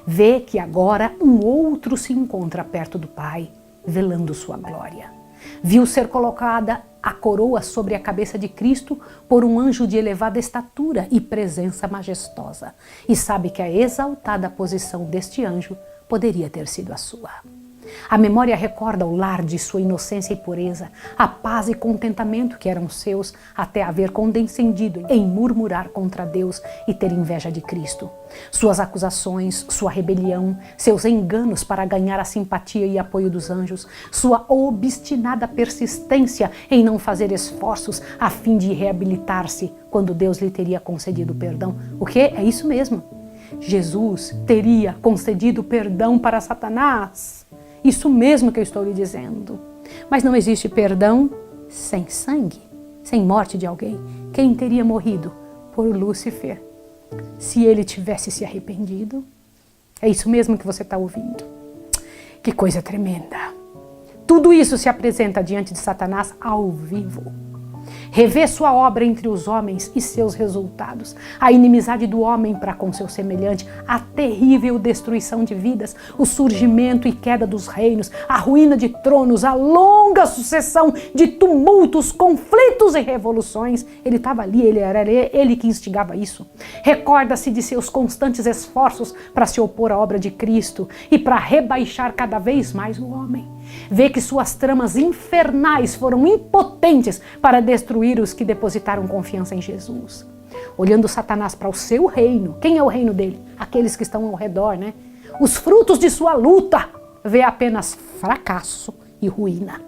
S1: Vê que agora um outro se encontra perto do Pai, velando sua glória. Viu ser colocada a coroa sobre a cabeça de Cristo por um anjo de elevada estatura e presença majestosa, e sabe que a exaltada posição deste anjo poderia ter sido a sua. A memória recorda o lar de sua inocência e pureza, a paz e contentamento que eram seus até haver condescendido em murmurar contra Deus e ter inveja de Cristo. Suas acusações, sua rebelião, seus enganos para ganhar a simpatia e apoio dos anjos, sua obstinada persistência em não fazer esforços a fim de reabilitar-se quando Deus lhe teria concedido perdão. O que? É isso mesmo. Jesus teria concedido perdão para Satanás. Isso mesmo que eu estou lhe dizendo. Mas não existe perdão sem sangue, sem morte de alguém. Quem teria morrido por Lúcifer se ele tivesse se arrependido? É isso mesmo que você está ouvindo. Que coisa tremenda. Tudo isso se apresenta diante de Satanás ao vivo. Revê sua obra entre os homens e seus resultados, a inimizade do homem para com seu semelhante, a terrível destruição de vidas, o surgimento e queda dos reinos, a ruína de tronos, a longa sucessão de tumultos, conflitos e revoluções. Ele estava ali, era ele que instigava isso. Recorda-se de seus constantes esforços para se opor à obra de Cristo e para rebaixar cada vez mais o homem. Vê que suas tramas infernais foram impotentes para destruir os que depositaram confiança em Jesus. Olhando Satanás para o seu reino, quem é o reino dele? Aqueles que estão ao redor, né? Os frutos de sua luta, vê apenas fracasso e ruína.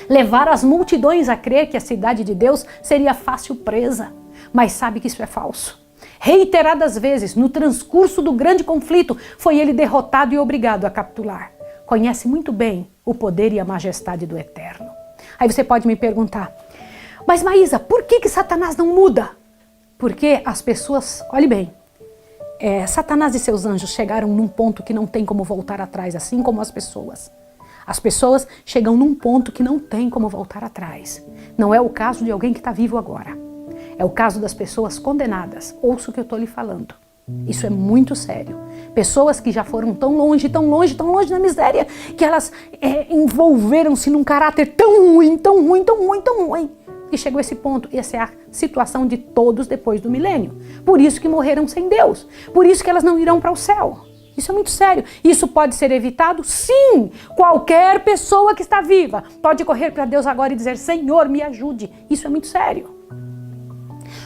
S1: Levar as multidões a crer que a cidade de Deus seria fácil presa, mas sabe que isso é falso. Reiteradas vezes, no transcurso do grande conflito, foi ele derrotado e obrigado a capitular. Conhece muito bem o poder e a majestade do Eterno. Aí você pode me perguntar, mas Maísa, por que Satanás não muda? Porque as pessoas, olhe bem, Satanás e seus anjos chegaram num ponto que não tem como voltar atrás, assim como as pessoas. As pessoas chegam num ponto que não tem como voltar atrás. Não é o caso de alguém que está vivo agora. É o caso das pessoas condenadas. Ouça o que eu estou lhe falando. Isso é muito sério. Pessoas que já foram tão longe, tão longe, tão longe na miséria, que elas envolveram-se num caráter tão ruim, tão ruim, tão ruim, tão ruim. E chegou a esse ponto. Essa é a situação de todos depois do milênio. Por isso que morreram sem Deus. Por isso que elas não irão para o céu. Isso é muito sério. Isso pode ser evitado? Sim! Qualquer pessoa que está viva pode correr para Deus agora e dizer, Senhor, me ajude. Isso é muito sério.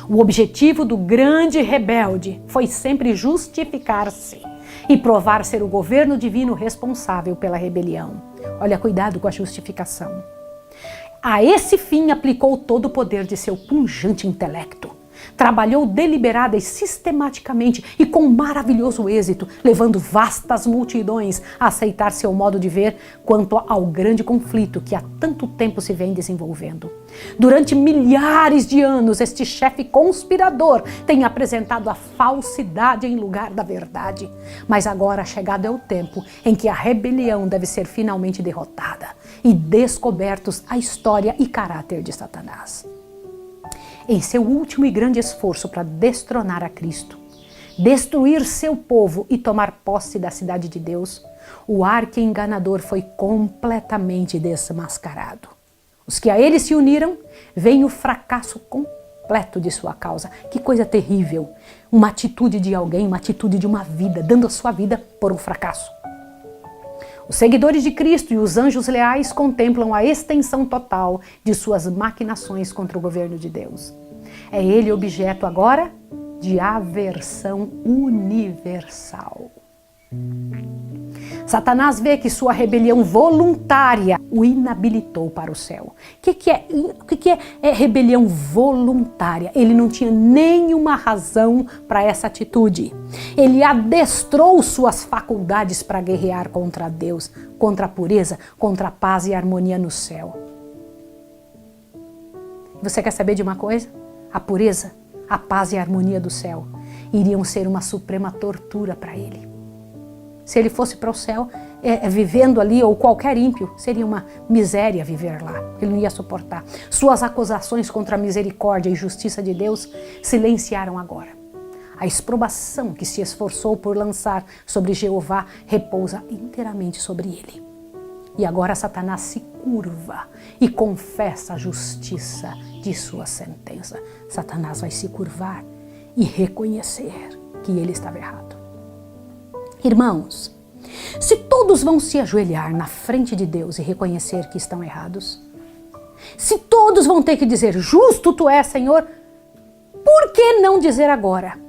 S1: O objetivo do grande rebelde foi sempre justificar-se e provar ser o governo divino responsável pela rebelião. Olha, cuidado com a justificação. A esse fim aplicou todo o poder de seu pungente intelecto. Trabalhou deliberada e sistematicamente e com maravilhoso êxito, levando vastas multidões a aceitar seu modo de ver quanto ao grande conflito que há tanto tempo se vem desenvolvendo. Durante milhares de anos, este chefe conspirador tem apresentado a falsidade em lugar da verdade. Mas agora chegado é o tempo em que a rebelião deve ser finalmente derrotada e descobertos a história e caráter de Satanás. Em seu último e grande esforço para destronar a Cristo, destruir seu povo e tomar posse da cidade de Deus, o arqui-enganador foi completamente desmascarado. Os que a ele se uniram, veem o fracasso completo de sua causa. Que coisa terrível! Uma atitude de alguém, uma atitude de uma vida, dando a sua vida por um fracasso. Os seguidores de Cristo e os anjos leais contemplam a extensão total de suas maquinações contra o governo de Deus. É ele objeto agora de aversão universal. Satanás vê que sua rebelião voluntária o inabilitou para o céu. O que é rebelião voluntária? Ele não tinha nenhuma razão para essa atitude. Ele adestrou suas faculdades para guerrear contra Deus, contra a pureza, contra a paz e a harmonia no céu. Você quer saber de uma coisa? A pureza, a paz e a harmonia do céu iriam ser uma suprema tortura para ele. Se ele fosse para o céu, vivendo ali, ou qualquer ímpio, seria uma miséria viver lá. Ele não ia suportar. Suas acusações contra a misericórdia e justiça de Deus silenciaram agora. A exprobação que se esforçou por lançar sobre Jeová repousa inteiramente sobre ele. E agora Satanás se curva e confessa a justiça de sua sentença. Satanás vai se curvar e reconhecer que ele estava errado. Irmãos, se todos vão se ajoelhar na frente de Deus e reconhecer que estão errados, se todos vão ter que dizer, justo tu és, Senhor, por que não dizer agora?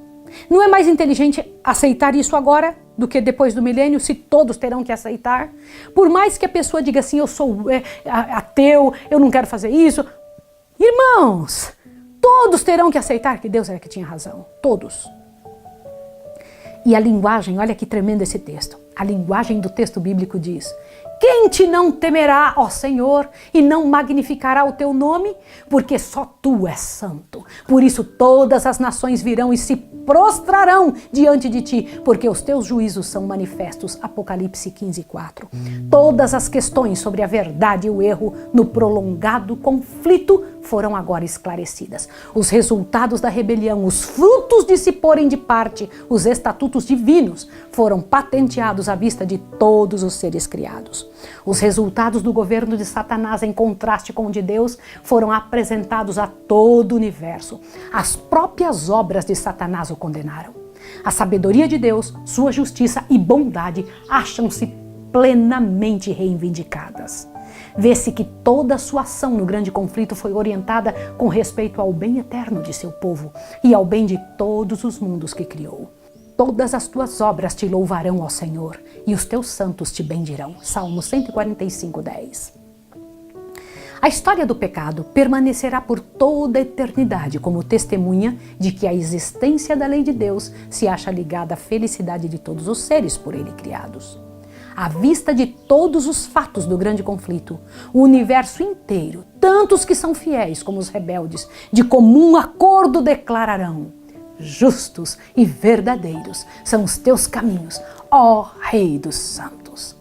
S1: Não é mais inteligente aceitar isso agora do que depois do milênio, se todos terão que aceitar? Por mais que a pessoa diga assim, eu sou ateu, eu não quero fazer isso. Irmãos, todos terão que aceitar que Deus era que tinha razão. Todos. E a linguagem, olha que tremendo esse texto. A linguagem do texto bíblico diz: quem te não temerá, ó Senhor, e não magnificará o teu nome? Porque só tu és santo. Por isso todas as nações virão e se prostrarão diante de ti, porque os teus juízos são manifestos. Apocalipse 15:4. Todas as questões sobre a verdade e o erro no prolongado conflito foram agora esclarecidas. Os resultados da rebelião, os frutos de se porem de parte os estatutos divinos, foram patenteados à vista de todos os seres criados. Os resultados do governo de Satanás, em contraste com o de Deus, foram apresentados a todo o universo. As próprias obras de Satanás o condenaram. A sabedoria de Deus, sua justiça e bondade acham-se plenamente reivindicadas. Vê-se que toda a sua ação no grande conflito foi orientada com respeito ao bem eterno de seu povo e ao bem de todos os mundos que criou. Todas as tuas obras te louvarão, ó Senhor, e os teus santos te bendirão. Salmo 145:10. A história do pecado permanecerá por toda a eternidade como testemunha de que a existência da lei de Deus se acha ligada à felicidade de todos os seres por ele criados. À vista de todos os fatos do grande conflito, o universo inteiro, tanto os que são fiéis como os rebeldes, de comum acordo declararão: justos e verdadeiros são os teus caminhos, ó Rei dos Santos.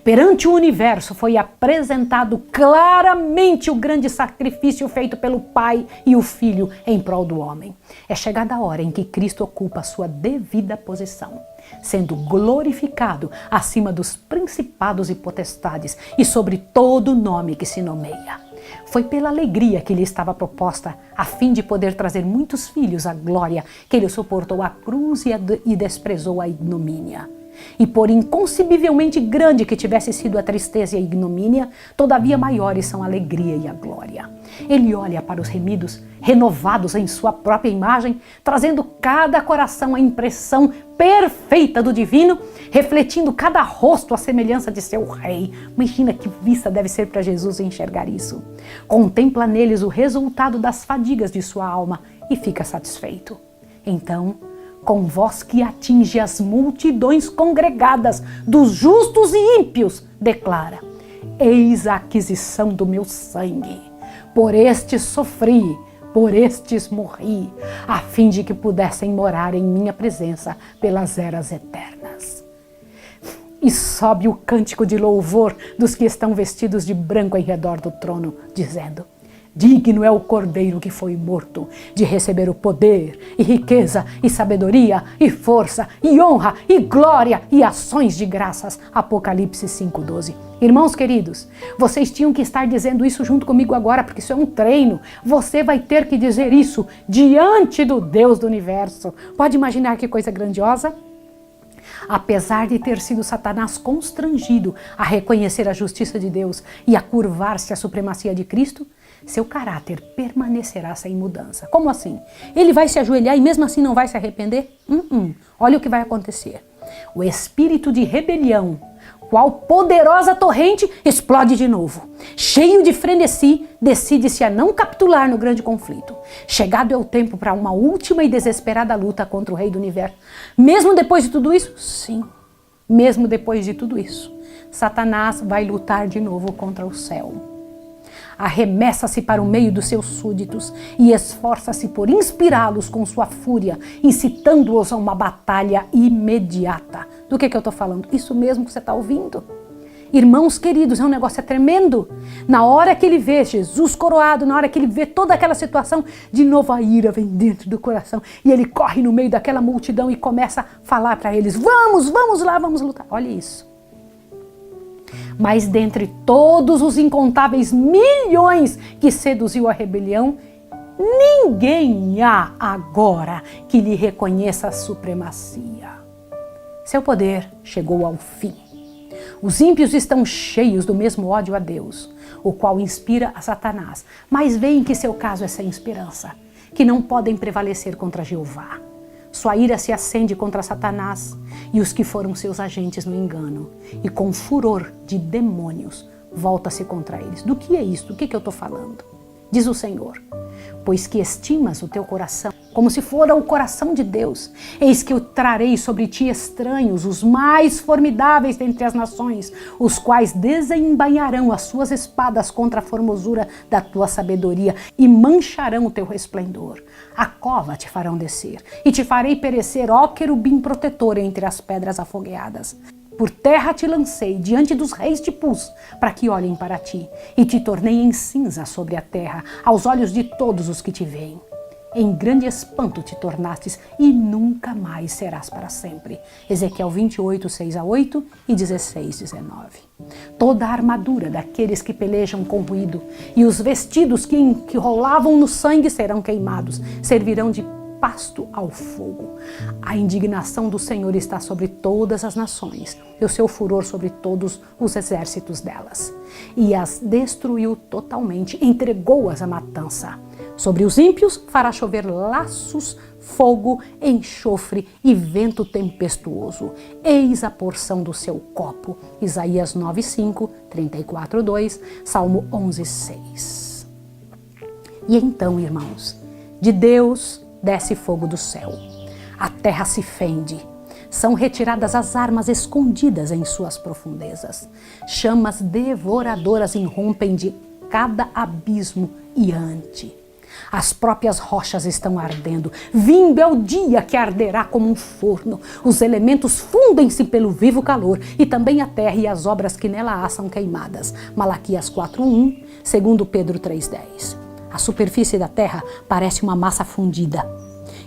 S1: Perante o universo foi apresentado claramente o grande sacrifício feito pelo Pai e o Filho em prol do homem. É chegada a hora em que Cristo ocupa a sua devida posição, sendo glorificado acima dos principados e potestades e sobre todo nome que se nomeia. Foi pela alegria que lhe estava proposta, a fim de poder trazer muitos filhos à glória, que ele suportou a cruz e desprezou a ignomínia. E por inconcebivelmente grande que tivesse sido a tristeza e a ignomínia, todavia maiores são a alegria e a glória. Ele olha para os remidos, renovados em sua própria imagem, trazendo cada coração a impressão perfeita do divino, refletindo cada rosto à semelhança de seu rei. Imagina que vista deve ser para Jesus enxergar isso. Contempla neles o resultado das fadigas de sua alma e fica satisfeito. Então, com voz que atinge as multidões congregadas dos justos e ímpios, declara: eis a aquisição do meu sangue. Por estes sofri, por estes morri, a fim de que pudessem morar em minha presença pelas eras eternas. E sobe o cântico de louvor dos que estão vestidos de branco em redor do trono, dizendo: digno é o Cordeiro que foi morto de receber o poder, e riqueza, e sabedoria, e força, e honra, e glória, e ações de graças. Apocalipse 5:12. Irmãos queridos, vocês tinham que estar dizendo isso junto comigo agora, porque isso é um treino. Você vai ter que dizer isso diante do Deus do universo. Pode imaginar que coisa grandiosa? Apesar de ter sido Satanás constrangido a reconhecer a justiça de Deus e a curvar-se à supremacia de Cristo, seu caráter permanecerá sem mudança. Como assim? Ele vai se ajoelhar e mesmo assim não vai se arrepender? Olha o que vai acontecer. O espírito de rebelião, qual poderosa torrente explode de novo. Cheio de frenesi, decide-se a não capitular no grande conflito. Chegado é o tempo para uma última e desesperada luta contra o Rei do Universo. Mesmo depois de tudo isso? Sim, mesmo depois de tudo isso, Satanás vai lutar de novo contra o céu. Arremessa-se para o meio dos seus súditos e esforça-se por inspirá-los com sua fúria, incitando-os a uma batalha imediata. Do que eu estou falando? Isso mesmo que você está ouvindo. Irmãos queridos, é um negócio tremendo. Na hora que ele vê Jesus coroado, na hora que ele vê toda aquela situação, de novo a ira vem dentro do coração e ele corre no meio daquela multidão e começa a falar para eles: vamos lá, vamos lutar. Olha isso. Mas dentre todos os incontáveis milhões que seduziu a rebelião, ninguém há agora que lhe reconheça a supremacia. Seu poder chegou ao fim. Os ímpios estão cheios do mesmo ódio a Deus, o qual inspira a Satanás, mas veem que seu caso é sem esperança, que não podem prevalecer contra Jeová. Sua ira se acende contra Satanás e os que foram seus agentes no engano, e com furor de demônios volta-se contra eles. Do que é isso? Do que eu estou falando? Diz o Senhor: pois que estimas o teu coração como se fora o coração de Deus, eis que eu trarei sobre ti estranhos, os mais formidáveis dentre as nações, os quais desembainharão as suas espadas contra a formosura da tua sabedoria e mancharão o teu resplendor. A cova te farão descer e te farei perecer, ó querubim protetor, entre as pedras afogueadas. Por terra te lancei, diante dos reis te pus, para que olhem para ti, e te tornei em cinza sobre a terra, aos olhos de todos os que te veem. Em grande espanto te tornastes, e nunca mais serás para sempre. Ezequiel 28, 6-8 e 16, 19. Toda a armadura daqueles que pelejam com ruído, e os vestidos que enrolavam no sangue serão queimados, servirão de pasto ao fogo. A indignação do Senhor está sobre todas as nações, e o seu furor sobre todos os exércitos delas. E as destruiu totalmente, entregou-as à matança. Sobre os ímpios fará chover laços, fogo, enxofre e vento tempestuoso. Eis a porção do seu copo. Isaías 9:5, 34:2, Salmo 11:6. E então, irmãos, de Deus desce fogo do céu. A terra se fende. São retiradas as armas escondidas em suas profundezas. Chamas devoradoras irrompem de cada abismo e ante. As próprias rochas estão ardendo. Vindo é o dia que arderá como um forno. Os elementos fundem-se pelo vivo calor, e também a terra e as obras que nela há são queimadas. Malaquias 4:1, 2 Pedro 3:10. A superfície da terra parece uma massa fundida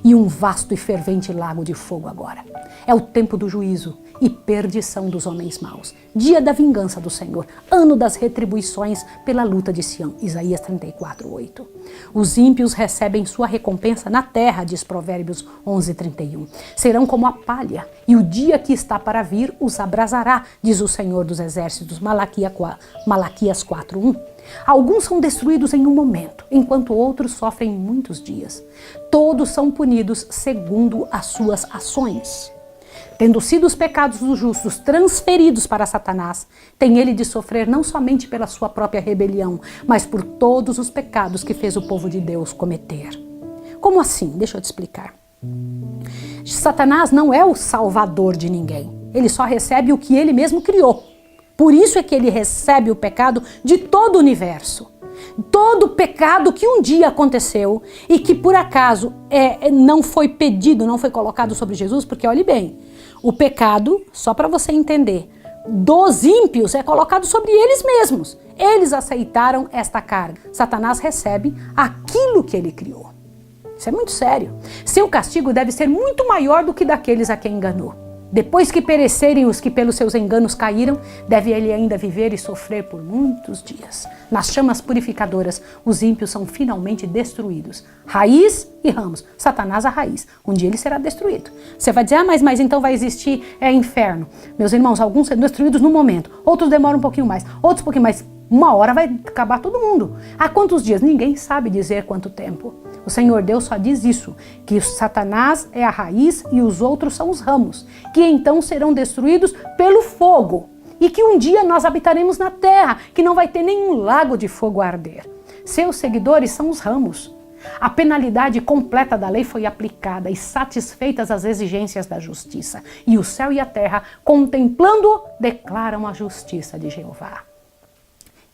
S1: e um vasto e fervente lago de fogo agora. É o tempo do juízo e perdição dos homens maus. Dia da vingança do Senhor, ano das retribuições pela luta de Sião. Isaías 34:8. Os ímpios recebem sua recompensa na terra, diz Provérbios 11:31. Serão como a palha, e o dia que está para vir os abrasará, diz o Senhor dos Exércitos. Malaquias 4:1. Alguns são destruídos em um momento, enquanto outros sofrem muitos dias. Todos são punidos segundo as suas ações. Tendo sido os pecados dos justos transferidos para Satanás, tem ele de sofrer não somente pela sua própria rebelião, mas por todos os pecados que fez o povo de Deus cometer. Como assim? Deixa eu te explicar. Satanás não é o salvador de ninguém. Ele só recebe o que ele mesmo criou. Por isso é que ele recebe o pecado de todo o universo. Todo pecado que um dia aconteceu e que por acaso não foi pedido, não foi colocado sobre Jesus, porque olhe bem, o pecado, só para você entender, dos ímpios é colocado sobre eles mesmos. Eles aceitaram esta carga. Satanás recebe aquilo que ele criou. Isso é muito sério. Seu castigo deve ser muito maior do que daqueles a quem enganou. Depois que perecerem os que pelos seus enganos caíram, deve ele ainda viver e sofrer por muitos dias. Nas chamas purificadoras, os ímpios são finalmente destruídos. Raiz e ramos. Satanás a raiz. Um dia ele será destruído. Você vai dizer, mas então vai existir inferno. Meus irmãos, alguns serão destruídos no momento. Outros demoram um pouquinho mais. Outros um pouquinho mais. Uma hora vai acabar todo mundo. Há quantos dias? Ninguém sabe dizer quanto tempo. O Senhor Deus só diz isso, que Satanás é a raiz e os outros são os ramos, que então serão destruídos pelo fogo. e que um dia nós habitaremos na terra, que não vai ter nenhum lago de fogo a arder. Seus seguidores são os ramos. A penalidade completa da lei foi aplicada e satisfeitas as exigências da justiça. E o céu e a terra, contemplando, declaram a justiça de Jeová.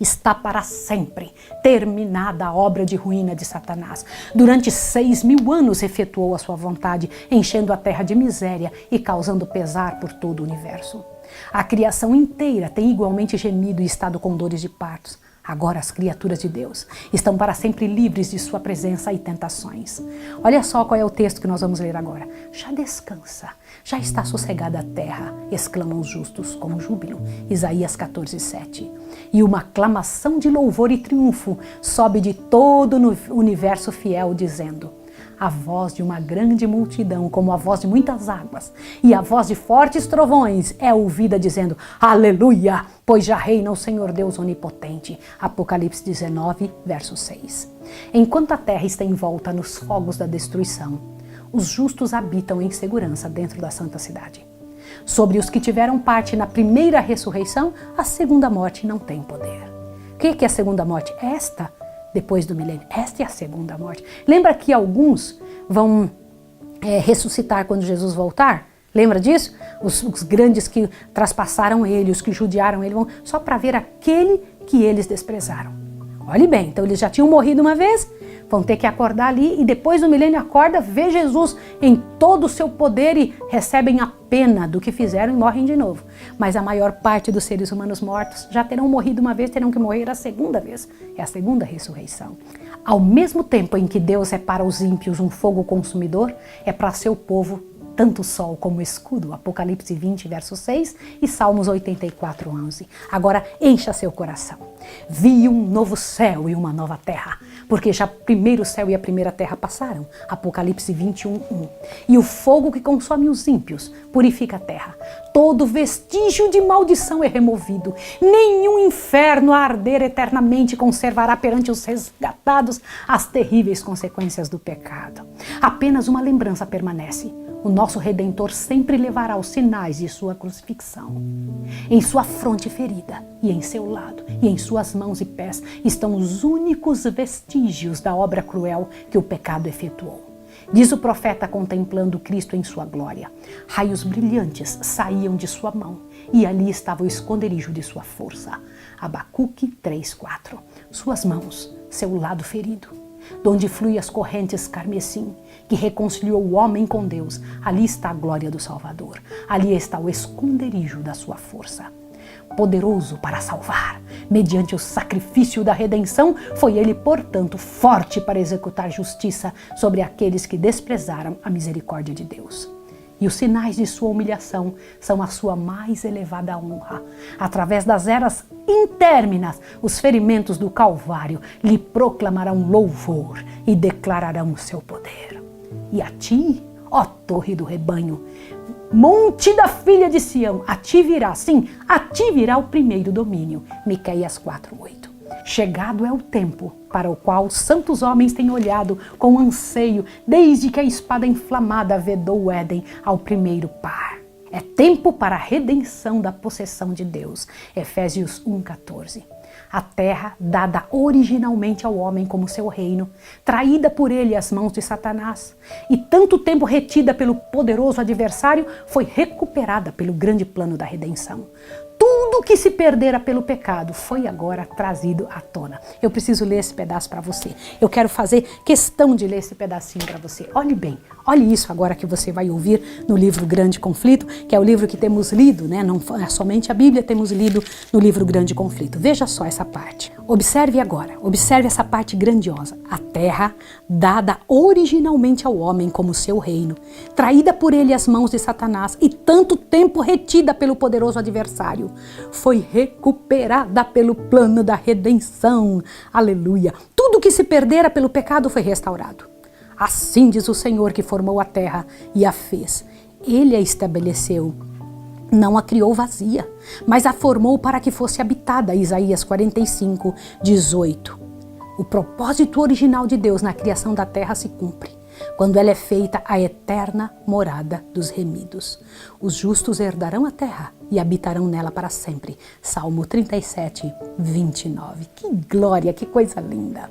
S1: Está para sempre terminada a obra de ruína de Satanás. Durante 6.000 anos efetuou a sua vontade, enchendo a terra de miséria e causando pesar por todo o universo. A criação inteira tem igualmente gemido e estado com dores de partos. Agora as criaturas de Deus estão para sempre livres de sua presença e tentações. Olha só qual é o texto que nós vamos ler agora. Já descansa, já está sossegada a terra, exclamam os justos com júbilo. Isaías 14:7. E uma aclamação de louvor e triunfo sobe de todo o universo fiel, dizendo: a voz de uma grande multidão, como a voz de muitas águas, e a voz de fortes trovões é ouvida dizendo: aleluia, pois já reina o Senhor Deus onipotente. Apocalipse 19, verso 6. Enquanto a terra está envolta nos fogos da destruição, os justos habitam em segurança dentro da santa cidade. Sobre os que tiveram parte na primeira ressurreição, a segunda morte não tem poder. O que é a segunda morte? Esta, depois do milênio. Esta é a segunda morte. Lembra que alguns vão ressuscitar quando Jesus voltar? Lembra disso? Os grandes que traspassaram ele, os que judiaram ele, vão só para ver aquele que eles desprezaram. Olhe bem, então eles já tinham morrido uma vez, vão ter que acordar ali e depois do milênio acorda, vê Jesus em todo o seu poder e recebem a pena do que fizeram e morrem de novo. Mas a maior parte dos seres humanos mortos já terão morrido uma vez, terão que morrer a segunda vez. É a segunda ressurreição. Ao mesmo tempo em que Deus é para os ímpios um fogo consumidor, é para seu povo tanto o sol como o escudo. Apocalipse 20, verso 6 e Salmos 84, 11. Agora encha seu coração. Vi um novo céu e uma nova terra, porque já o primeiro céu e a primeira terra passaram. Apocalipse 21, 1. E o fogo que consome os ímpios purifica a terra. Todo vestígio de maldição é removido. Nenhum inferno a arder eternamente conservará perante os resgatados as terríveis consequências do pecado. Apenas uma lembrança permanece. O nosso Redentor sempre levará os sinais de sua crucifixão. Em sua fronte ferida e em seu lado e em suas mãos e pés estão os únicos vestígios da obra cruel que o pecado efetuou. Diz o profeta contemplando Cristo em sua glória. Raios brilhantes saíam de sua mão e ali estava o esconderijo de sua força. Abacuque 3:4. Suas mãos, seu lado ferido, de onde fluem as correntes carmesim, que reconciliou o homem com Deus, ali está a glória do Salvador, ali está o esconderijo da sua força. Poderoso para salvar, mediante o sacrifício da redenção, foi ele, portanto, forte para executar justiça sobre aqueles que desprezaram a misericórdia de Deus. E os sinais de sua humilhação são a sua mais elevada honra. Através das eras intérminas, os ferimentos do Calvário lhe proclamarão louvor e declararão o seu poder. E a ti, ó torre do rebanho, monte da filha de Sião, a ti virá, sim, a ti virá o primeiro domínio. Miqueias 4:8. Chegado é o tempo para o qual os santos homens têm olhado com anseio, desde que a espada inflamada vedou o Éden ao primeiro par. É tempo para a redenção da possessão de Deus. Efésios 1:14. A terra, dada originalmente ao homem como seu reino, traída por ele às mãos de Satanás, e tanto tempo retida pelo poderoso adversário, foi recuperada pelo grande plano da redenção. Tudo que se perdera pelo pecado foi agora trazido à tona. Eu preciso ler esse pedaço para você. Eu quero fazer questão de ler esse pedacinho para você. Olhe bem, olhe isso agora que você vai ouvir no livro Grande Conflito, que é o livro que temos lido, né? Não é somente a Bíblia, temos lido no livro Grande Conflito. Veja só essa parte. Observe agora, observe essa parte grandiosa. A terra, dada originalmente ao homem como seu reino, traída por ele às mãos de Satanás e tanto tempo retida pelo poderoso adversário, foi recuperada pelo plano da redenção. Aleluia! Tudo que se perdera pelo pecado foi restaurado. Assim diz o Senhor que formou a terra e a fez. Ele a estabeleceu. Não a criou vazia, mas a formou para que fosse habitada. Isaías 45:18. O propósito original de Deus na criação da terra se cumpre. quando ela é feita a eterna morada dos remidos. Os justos herdarão a terra e habitarão nela para sempre. Salmo 37, 29. Que glória, que coisa linda!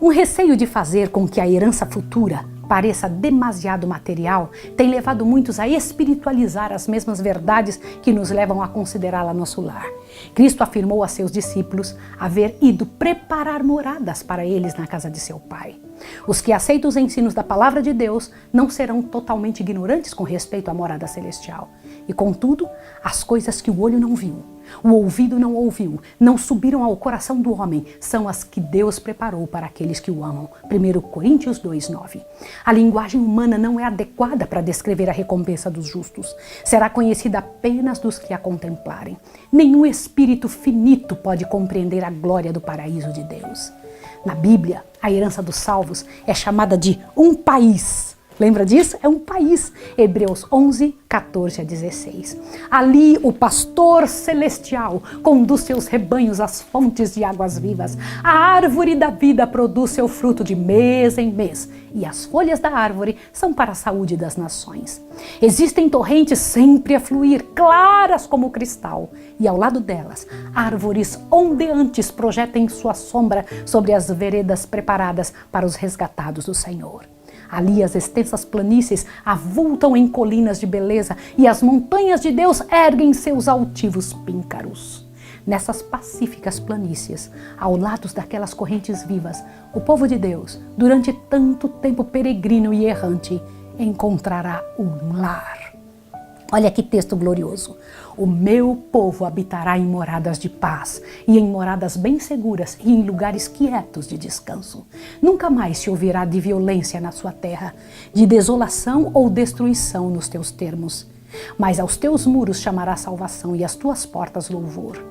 S1: Um receio de fazer com que a herança futura pareça demasiado material tem levado muitos a espiritualizar as mesmas verdades que nos levam a considerá-la nosso lar. Cristo afirmou a seus discípulos haver ido preparar moradas para eles na casa de seu Pai. Os que aceitam os ensinos da palavra de Deus não serão totalmente ignorantes com respeito à morada celestial. E contudo, as coisas que o olho não viu, o ouvido não ouviu, não subiram ao coração do homem, são as que Deus preparou para aqueles que o amam. 1 Coríntios 2:9. A linguagem humana não é adequada para descrever a recompensa dos justos. Será conhecida apenas dos que a contemplarem. Nenhum espírito finito pode compreender a glória do paraíso de Deus. Na Bíblia, a herança dos salvos é chamada de um país. Lembra disso? É um país. Hebreus 11, 14 a 16. Ali o pastor celestial conduz seus rebanhos às fontes de águas vivas. A árvore da vida produz seu fruto de mês em mês. E as folhas da árvore são para a saúde das nações. Existem torrentes sempre a fluir, claras como cristal. E ao lado delas, árvores ondeantes projetam sua sombra sobre as veredas preparadas para os resgatados do Senhor. Ali as extensas planícies avultam em colinas de beleza e as montanhas de Deus erguem seus altivos píncaros. Nessas pacíficas planícies, ao lado daquelas correntes vivas, o povo de Deus, durante tanto tempo peregrino e errante, encontrará um lar. Olha que texto glorioso. O meu povo habitará em moradas de paz e em moradas bem seguras e em lugares quietos de descanso. Nunca mais se ouvirá de violência na sua terra, de desolação ou destruição nos teus termos. Mas aos teus muros chamará salvação e às tuas portas louvor.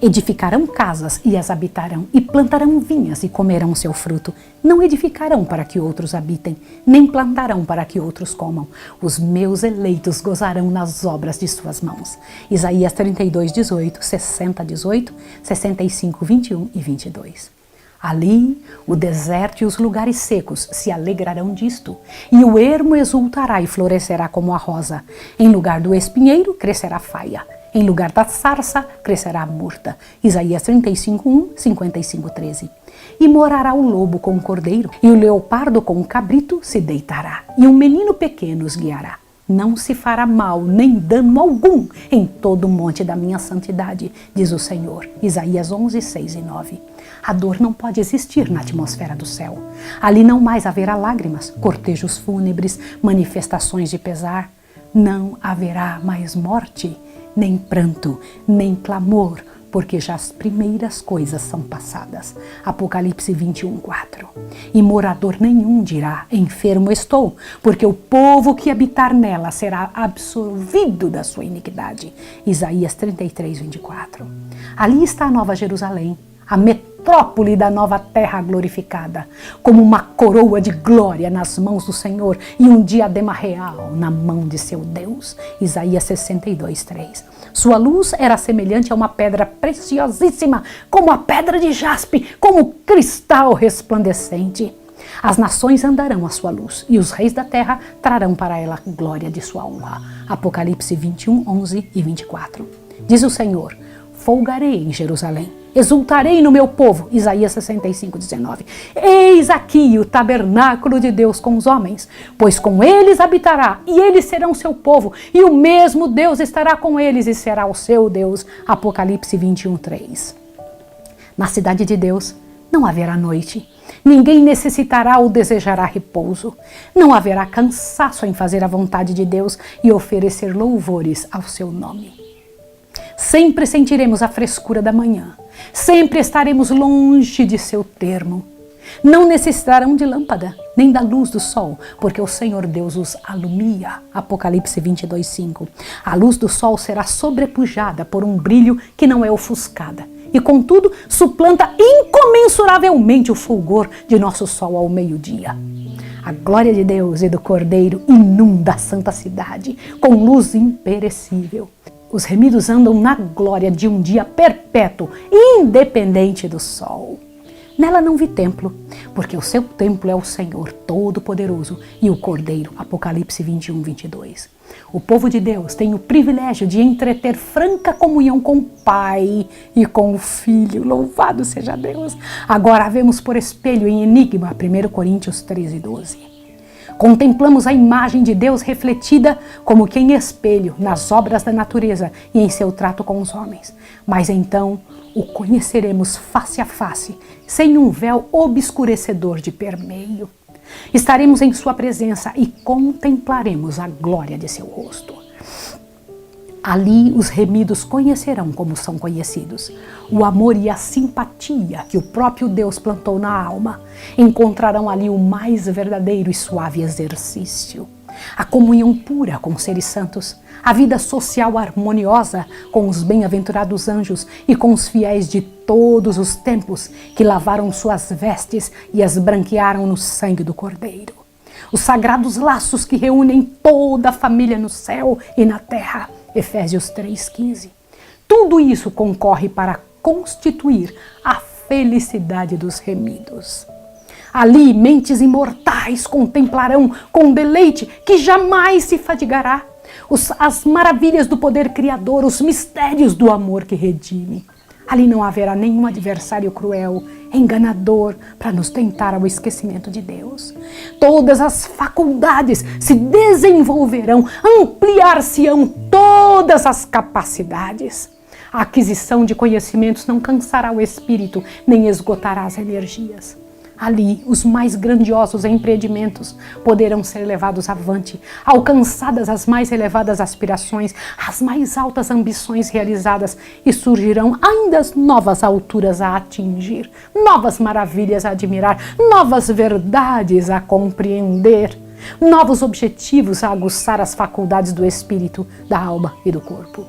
S1: Edificarão casas e as habitarão, e plantarão vinhas e comerão seu fruto. Não edificarão para que outros habitem, nem plantarão para que outros comam. Os meus eleitos gozarão nas obras de suas mãos. Isaías 32, 18, 60, 18, 65, 21 e 22. Ali, o deserto e os lugares secos se alegrarão disto, e o ermo exultará e florescerá como a rosa. Em lugar do espinheiro, crescerá a faia. Em lugar da sarça, crescerá a murta. Isaías 35:1, 55:13. E morará o lobo com o cordeiro, e o leopardo com o cabrito se deitará, e um menino pequeno os guiará. Não se fará mal, nem dano algum em todo o monte da minha santidade, diz o Senhor. Isaías 11, 6 e 9. A dor não pode existir na atmosfera do céu. Ali não mais haverá lágrimas, cortejos fúnebres, manifestações de pesar. Não haverá mais morte, nem pranto, nem clamor, porque já as primeiras coisas são passadas. Apocalipse 21:4. E morador nenhum dirá, enfermo estou, porque o povo que habitar nela será absolvido da sua iniquidade. Isaías 33:24. Ali está a Nova Jerusalém, a metrópole da nova terra glorificada, como uma coroa de glória nas mãos do Senhor e um diadema real na mão de seu Deus. Isaías 62:3. Sua luz era semelhante a uma pedra preciosíssima, como a pedra de jaspe, como cristal resplandecente. As nações andarão à sua luz, e os reis da terra trarão para ela a glória de sua honra. Apocalipse 21, 11 e 24. Diz o Senhor, folgarei em Jerusalém, exultarei no meu povo. Isaías 65:19. Eis aqui o tabernáculo de Deus com os homens, pois com eles habitará, e eles serão seu povo, e o mesmo Deus estará com eles e será o seu Deus. Apocalipse 21:3. Na cidade de Deus não haverá noite. Ninguém necessitará ou desejará repouso. Não haverá cansaço em fazer a vontade de Deus e oferecer louvores ao seu nome. Sempre sentiremos a frescura da manhã. Sempre estaremos longe de seu termo. Não necessitarão de lâmpada, nem da luz do sol, porque o Senhor Deus os alumia. Apocalipse 22:5. A luz do sol será sobrepujada por um brilho que não é ofuscada, e contudo suplanta incomensuravelmente o fulgor de nosso sol ao meio-dia. A glória de Deus e do Cordeiro inunda a santa cidade com luz imperecível. Os remidos andam na glória de um dia perpétuo, independente do sol. Nela não vi templo, porque o seu templo é o Senhor Todo-Poderoso e o Cordeiro. Apocalipse 21, 22. O povo de Deus tem o privilégio de entreter franca comunhão com o Pai e com o Filho. Louvado seja Deus! Agora vemos por espelho em enigma, 1 Coríntios 13, 12. Contemplamos a imagem de Deus refletida como que em espelho nas obras da natureza e em seu trato com os homens. Mas então o conheceremos face a face, sem um véu obscurecedor de permeio. Estaremos em sua presença e contemplaremos a glória de seu rosto. Ali os remidos conhecerão como são conhecidos. O amor e a simpatia que o próprio Deus plantou na alma encontrarão ali o mais verdadeiro e suave exercício. A comunhão pura com os seres santos, a vida social harmoniosa com os bem-aventurados anjos e com os fiéis de todos os tempos que lavaram suas vestes e as branquearam no sangue do Cordeiro. Os sagrados laços que reúnem toda a família no céu e na terra. Efésios 3,15. Tudo isso concorre para constituir a felicidade dos remidos. Ali, mentes imortais contemplarão com deleite que jamais se fadigará as maravilhas do poder criador, os mistérios do amor que redime. Ali não haverá nenhum adversário cruel, enganador, para nos tentar ao esquecimento de Deus. Todas as faculdades se desenvolverão, ampliar-se-ão todas as capacidades. A aquisição de conhecimentos não cansará o espírito, nem esgotará as energias. Ali, os mais grandiosos empreendimentos poderão ser levados avante, alcançadas as mais elevadas aspirações, as mais altas ambições realizadas, e surgirão ainda novas alturas a atingir, novas maravilhas a admirar, novas verdades a compreender, novos objetivos a aguçar as faculdades do espírito, da alma e do corpo.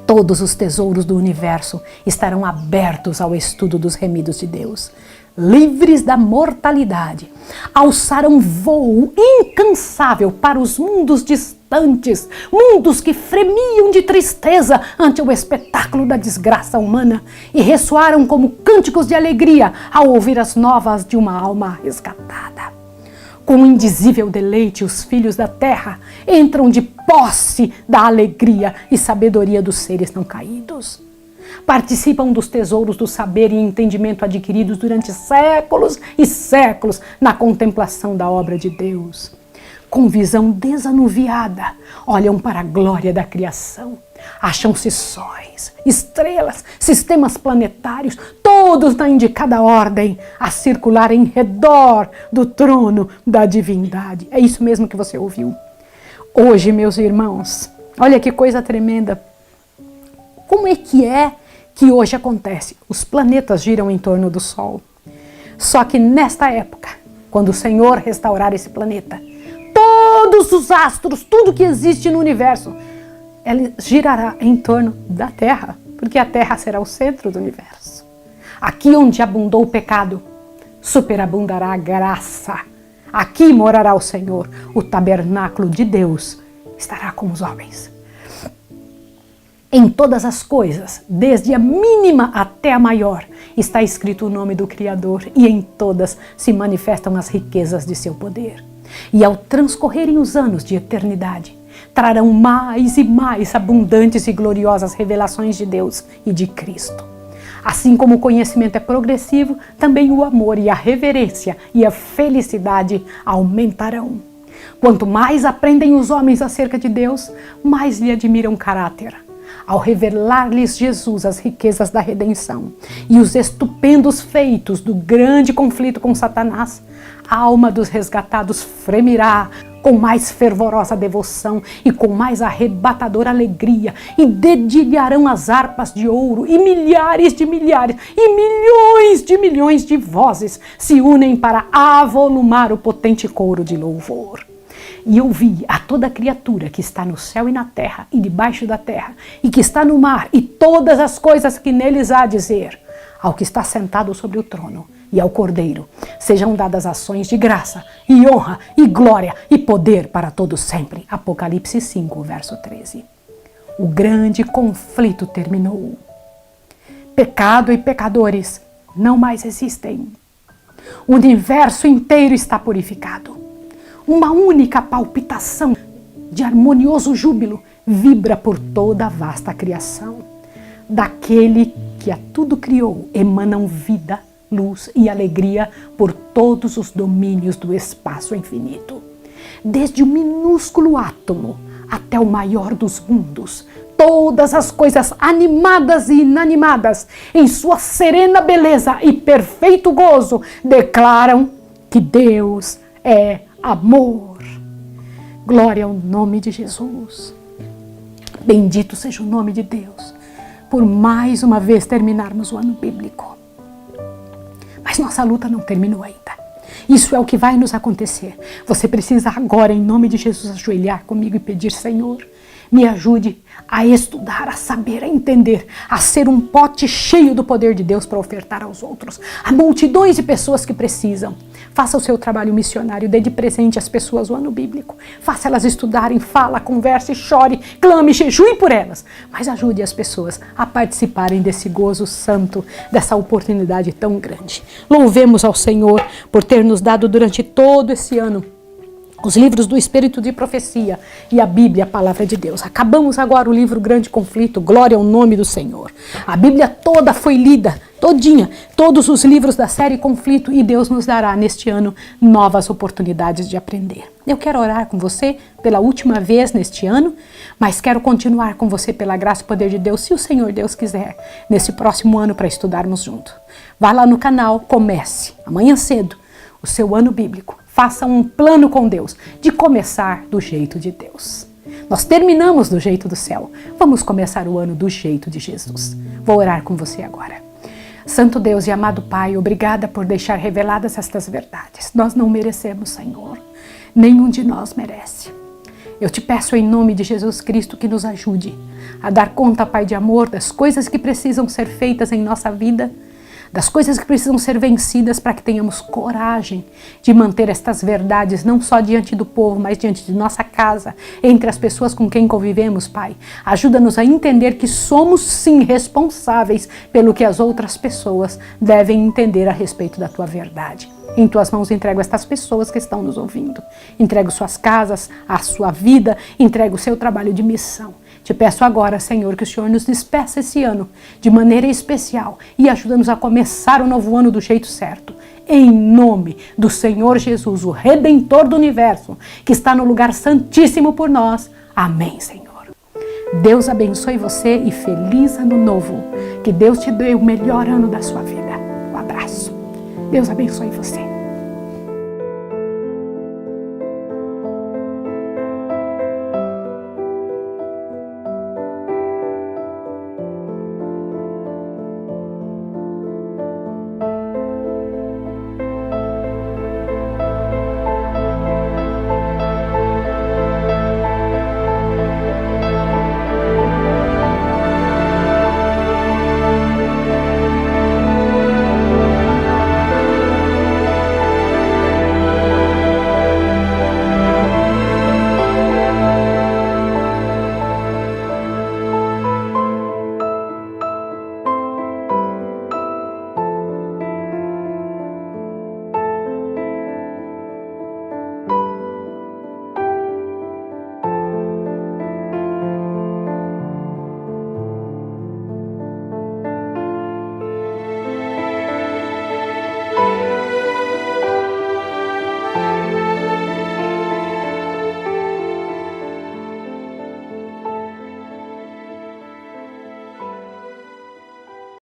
S1: Todos os tesouros do universo estarão abertos ao estudo dos remidos de Deus. Livres da mortalidade, alçaram voo incansável para os mundos distantes, mundos que fremiam de tristeza ante o espetáculo da desgraça humana e ressoaram como cânticos de alegria ao ouvir as novas de uma alma resgatada. Com indizível deleite, os filhos da terra entram de posse da alegria e sabedoria dos seres não caídos. Participam dos tesouros do saber e entendimento adquiridos durante séculos e séculos na contemplação da obra de Deus. Com visão desanuviada, olham para a glória da criação. Acham-se sóis, estrelas, sistemas planetários, todos na indicada ordem, a circular em redor do trono da divindade. É isso mesmo que você ouviu. Hoje, meus irmãos, olha que coisa tremenda. Como é que hoje acontece? Os planetas giram em torno do Sol. Só que nesta época, quando o Senhor restaurar esse planeta, todos os astros, tudo que existe no universo, ele girará em torno da Terra, porque a Terra será o centro do universo. Aqui onde abundou o pecado, superabundará a graça. Aqui morará o Senhor, o tabernáculo de Deus estará com os homens. Em todas as coisas, desde a mínima até a maior, está escrito o nome do Criador e em todas se manifestam as riquezas de seu poder. E ao transcorrerem os anos de eternidade, trarão mais e mais abundantes e gloriosas revelações de Deus e de Cristo. Assim como o conhecimento é progressivo, também o amor e a reverência e a felicidade aumentarão. Quanto mais aprendem os homens acerca de Deus, mais lhe admiram o caráter. Ao revelar-lhes Jesus as riquezas da redenção e os estupendos feitos do grande conflito com Satanás, a alma dos resgatados fremirá com mais fervorosa devoção e com mais arrebatadora alegria, e dedilharão as harpas de ouro, e milhares de milhares, e milhões de vozes se unem para avolumar o potente coro de louvor. E ouvi a toda criatura que está no céu e na terra e debaixo da terra, e que está no mar, e todas as coisas que neles há a dizer, ao que está sentado sobre o trono e ao Cordeiro, sejam dadas ações de graça, e honra, e glória, e poder para todos sempre. Apocalipse 5, verso 13. O grande conflito terminou. Pecado e pecadores não mais existem. O universo inteiro está purificado. Uma única palpitação de harmonioso júbilo vibra por toda a vasta criação. Daquele que a tudo criou emanam vida, luz e alegria por todos os domínios do espaço infinito. Desde o minúsculo átomo até o maior dos mundos, todas as coisas animadas e inanimadas, em sua serena beleza e perfeito gozo, declaram que Deus é amor. Glória ao nome de Jesus. Bendito seja o nome de Deus, por mais uma vez terminarmos o ano bíblico. Mas nossa luta não terminou ainda. Isso é o que vai nos acontecer. Você precisa agora, em nome de Jesus, ajoelhar comigo e pedir: Senhor, me ajude a estudar, a saber, a entender, a ser um pote cheio do poder de Deus para ofertar aos outros, a multidões de pessoas que precisam. Faça o seu trabalho missionário, dê de presente às pessoas o ano bíblico. Faça elas estudarem, fala, converse, chore, clame, jejue por elas. Mas ajude as pessoas a participarem desse gozo santo, dessa oportunidade tão grande. Louvemos ao Senhor por ter nos dado durante todo esse ano os livros do Espírito de Profecia e a Bíblia, a Palavra de Deus. Acabamos agora o livro Grande Conflito, glória ao nome do Senhor. A Bíblia toda foi lida, todinha, todos os livros da série Conflito, e Deus nos dará neste ano novas oportunidades de aprender. Eu quero orar com você pela última vez neste ano, mas quero continuar com você pela graça e poder de Deus, se o Senhor Deus quiser, nesse próximo ano para estudarmos junto. Vá lá no canal, comece amanhã cedo o seu ano bíblico. Faça um plano com Deus de começar do jeito de Deus. Nós terminamos do jeito do céu. Vamos começar o ano do jeito de Jesus. Vou orar com você agora. Santo Deus e amado Pai, obrigada por deixar reveladas estas verdades. Nós não merecemos, Senhor. Nenhum de nós merece. Eu te peço em nome de Jesus Cristo que nos ajude a dar conta, Pai de amor, das coisas que precisam ser feitas em nossa vida, das coisas que precisam ser vencidas, para que tenhamos coragem de manter estas verdades não só diante do povo, mas diante de nossa casa, entre as pessoas com quem convivemos, Pai. Ajuda-nos a entender que somos sim responsáveis pelo que as outras pessoas devem entender a respeito da tua verdade. Em tuas mãos entrego estas pessoas que estão nos ouvindo. Entrego suas casas, a sua vida, entrego o seu trabalho de missão. Te peço agora, Senhor, que o Senhor nos despeça esse ano de maneira especial e ajuda-nos a começar o novo ano do jeito certo. Em nome do Senhor Jesus, o Redentor do Universo, que está no lugar santíssimo por nós. Amém, Senhor. Deus abençoe você e feliz ano novo. Que Deus te dê o melhor ano da sua vida. Um abraço. Deus abençoe você.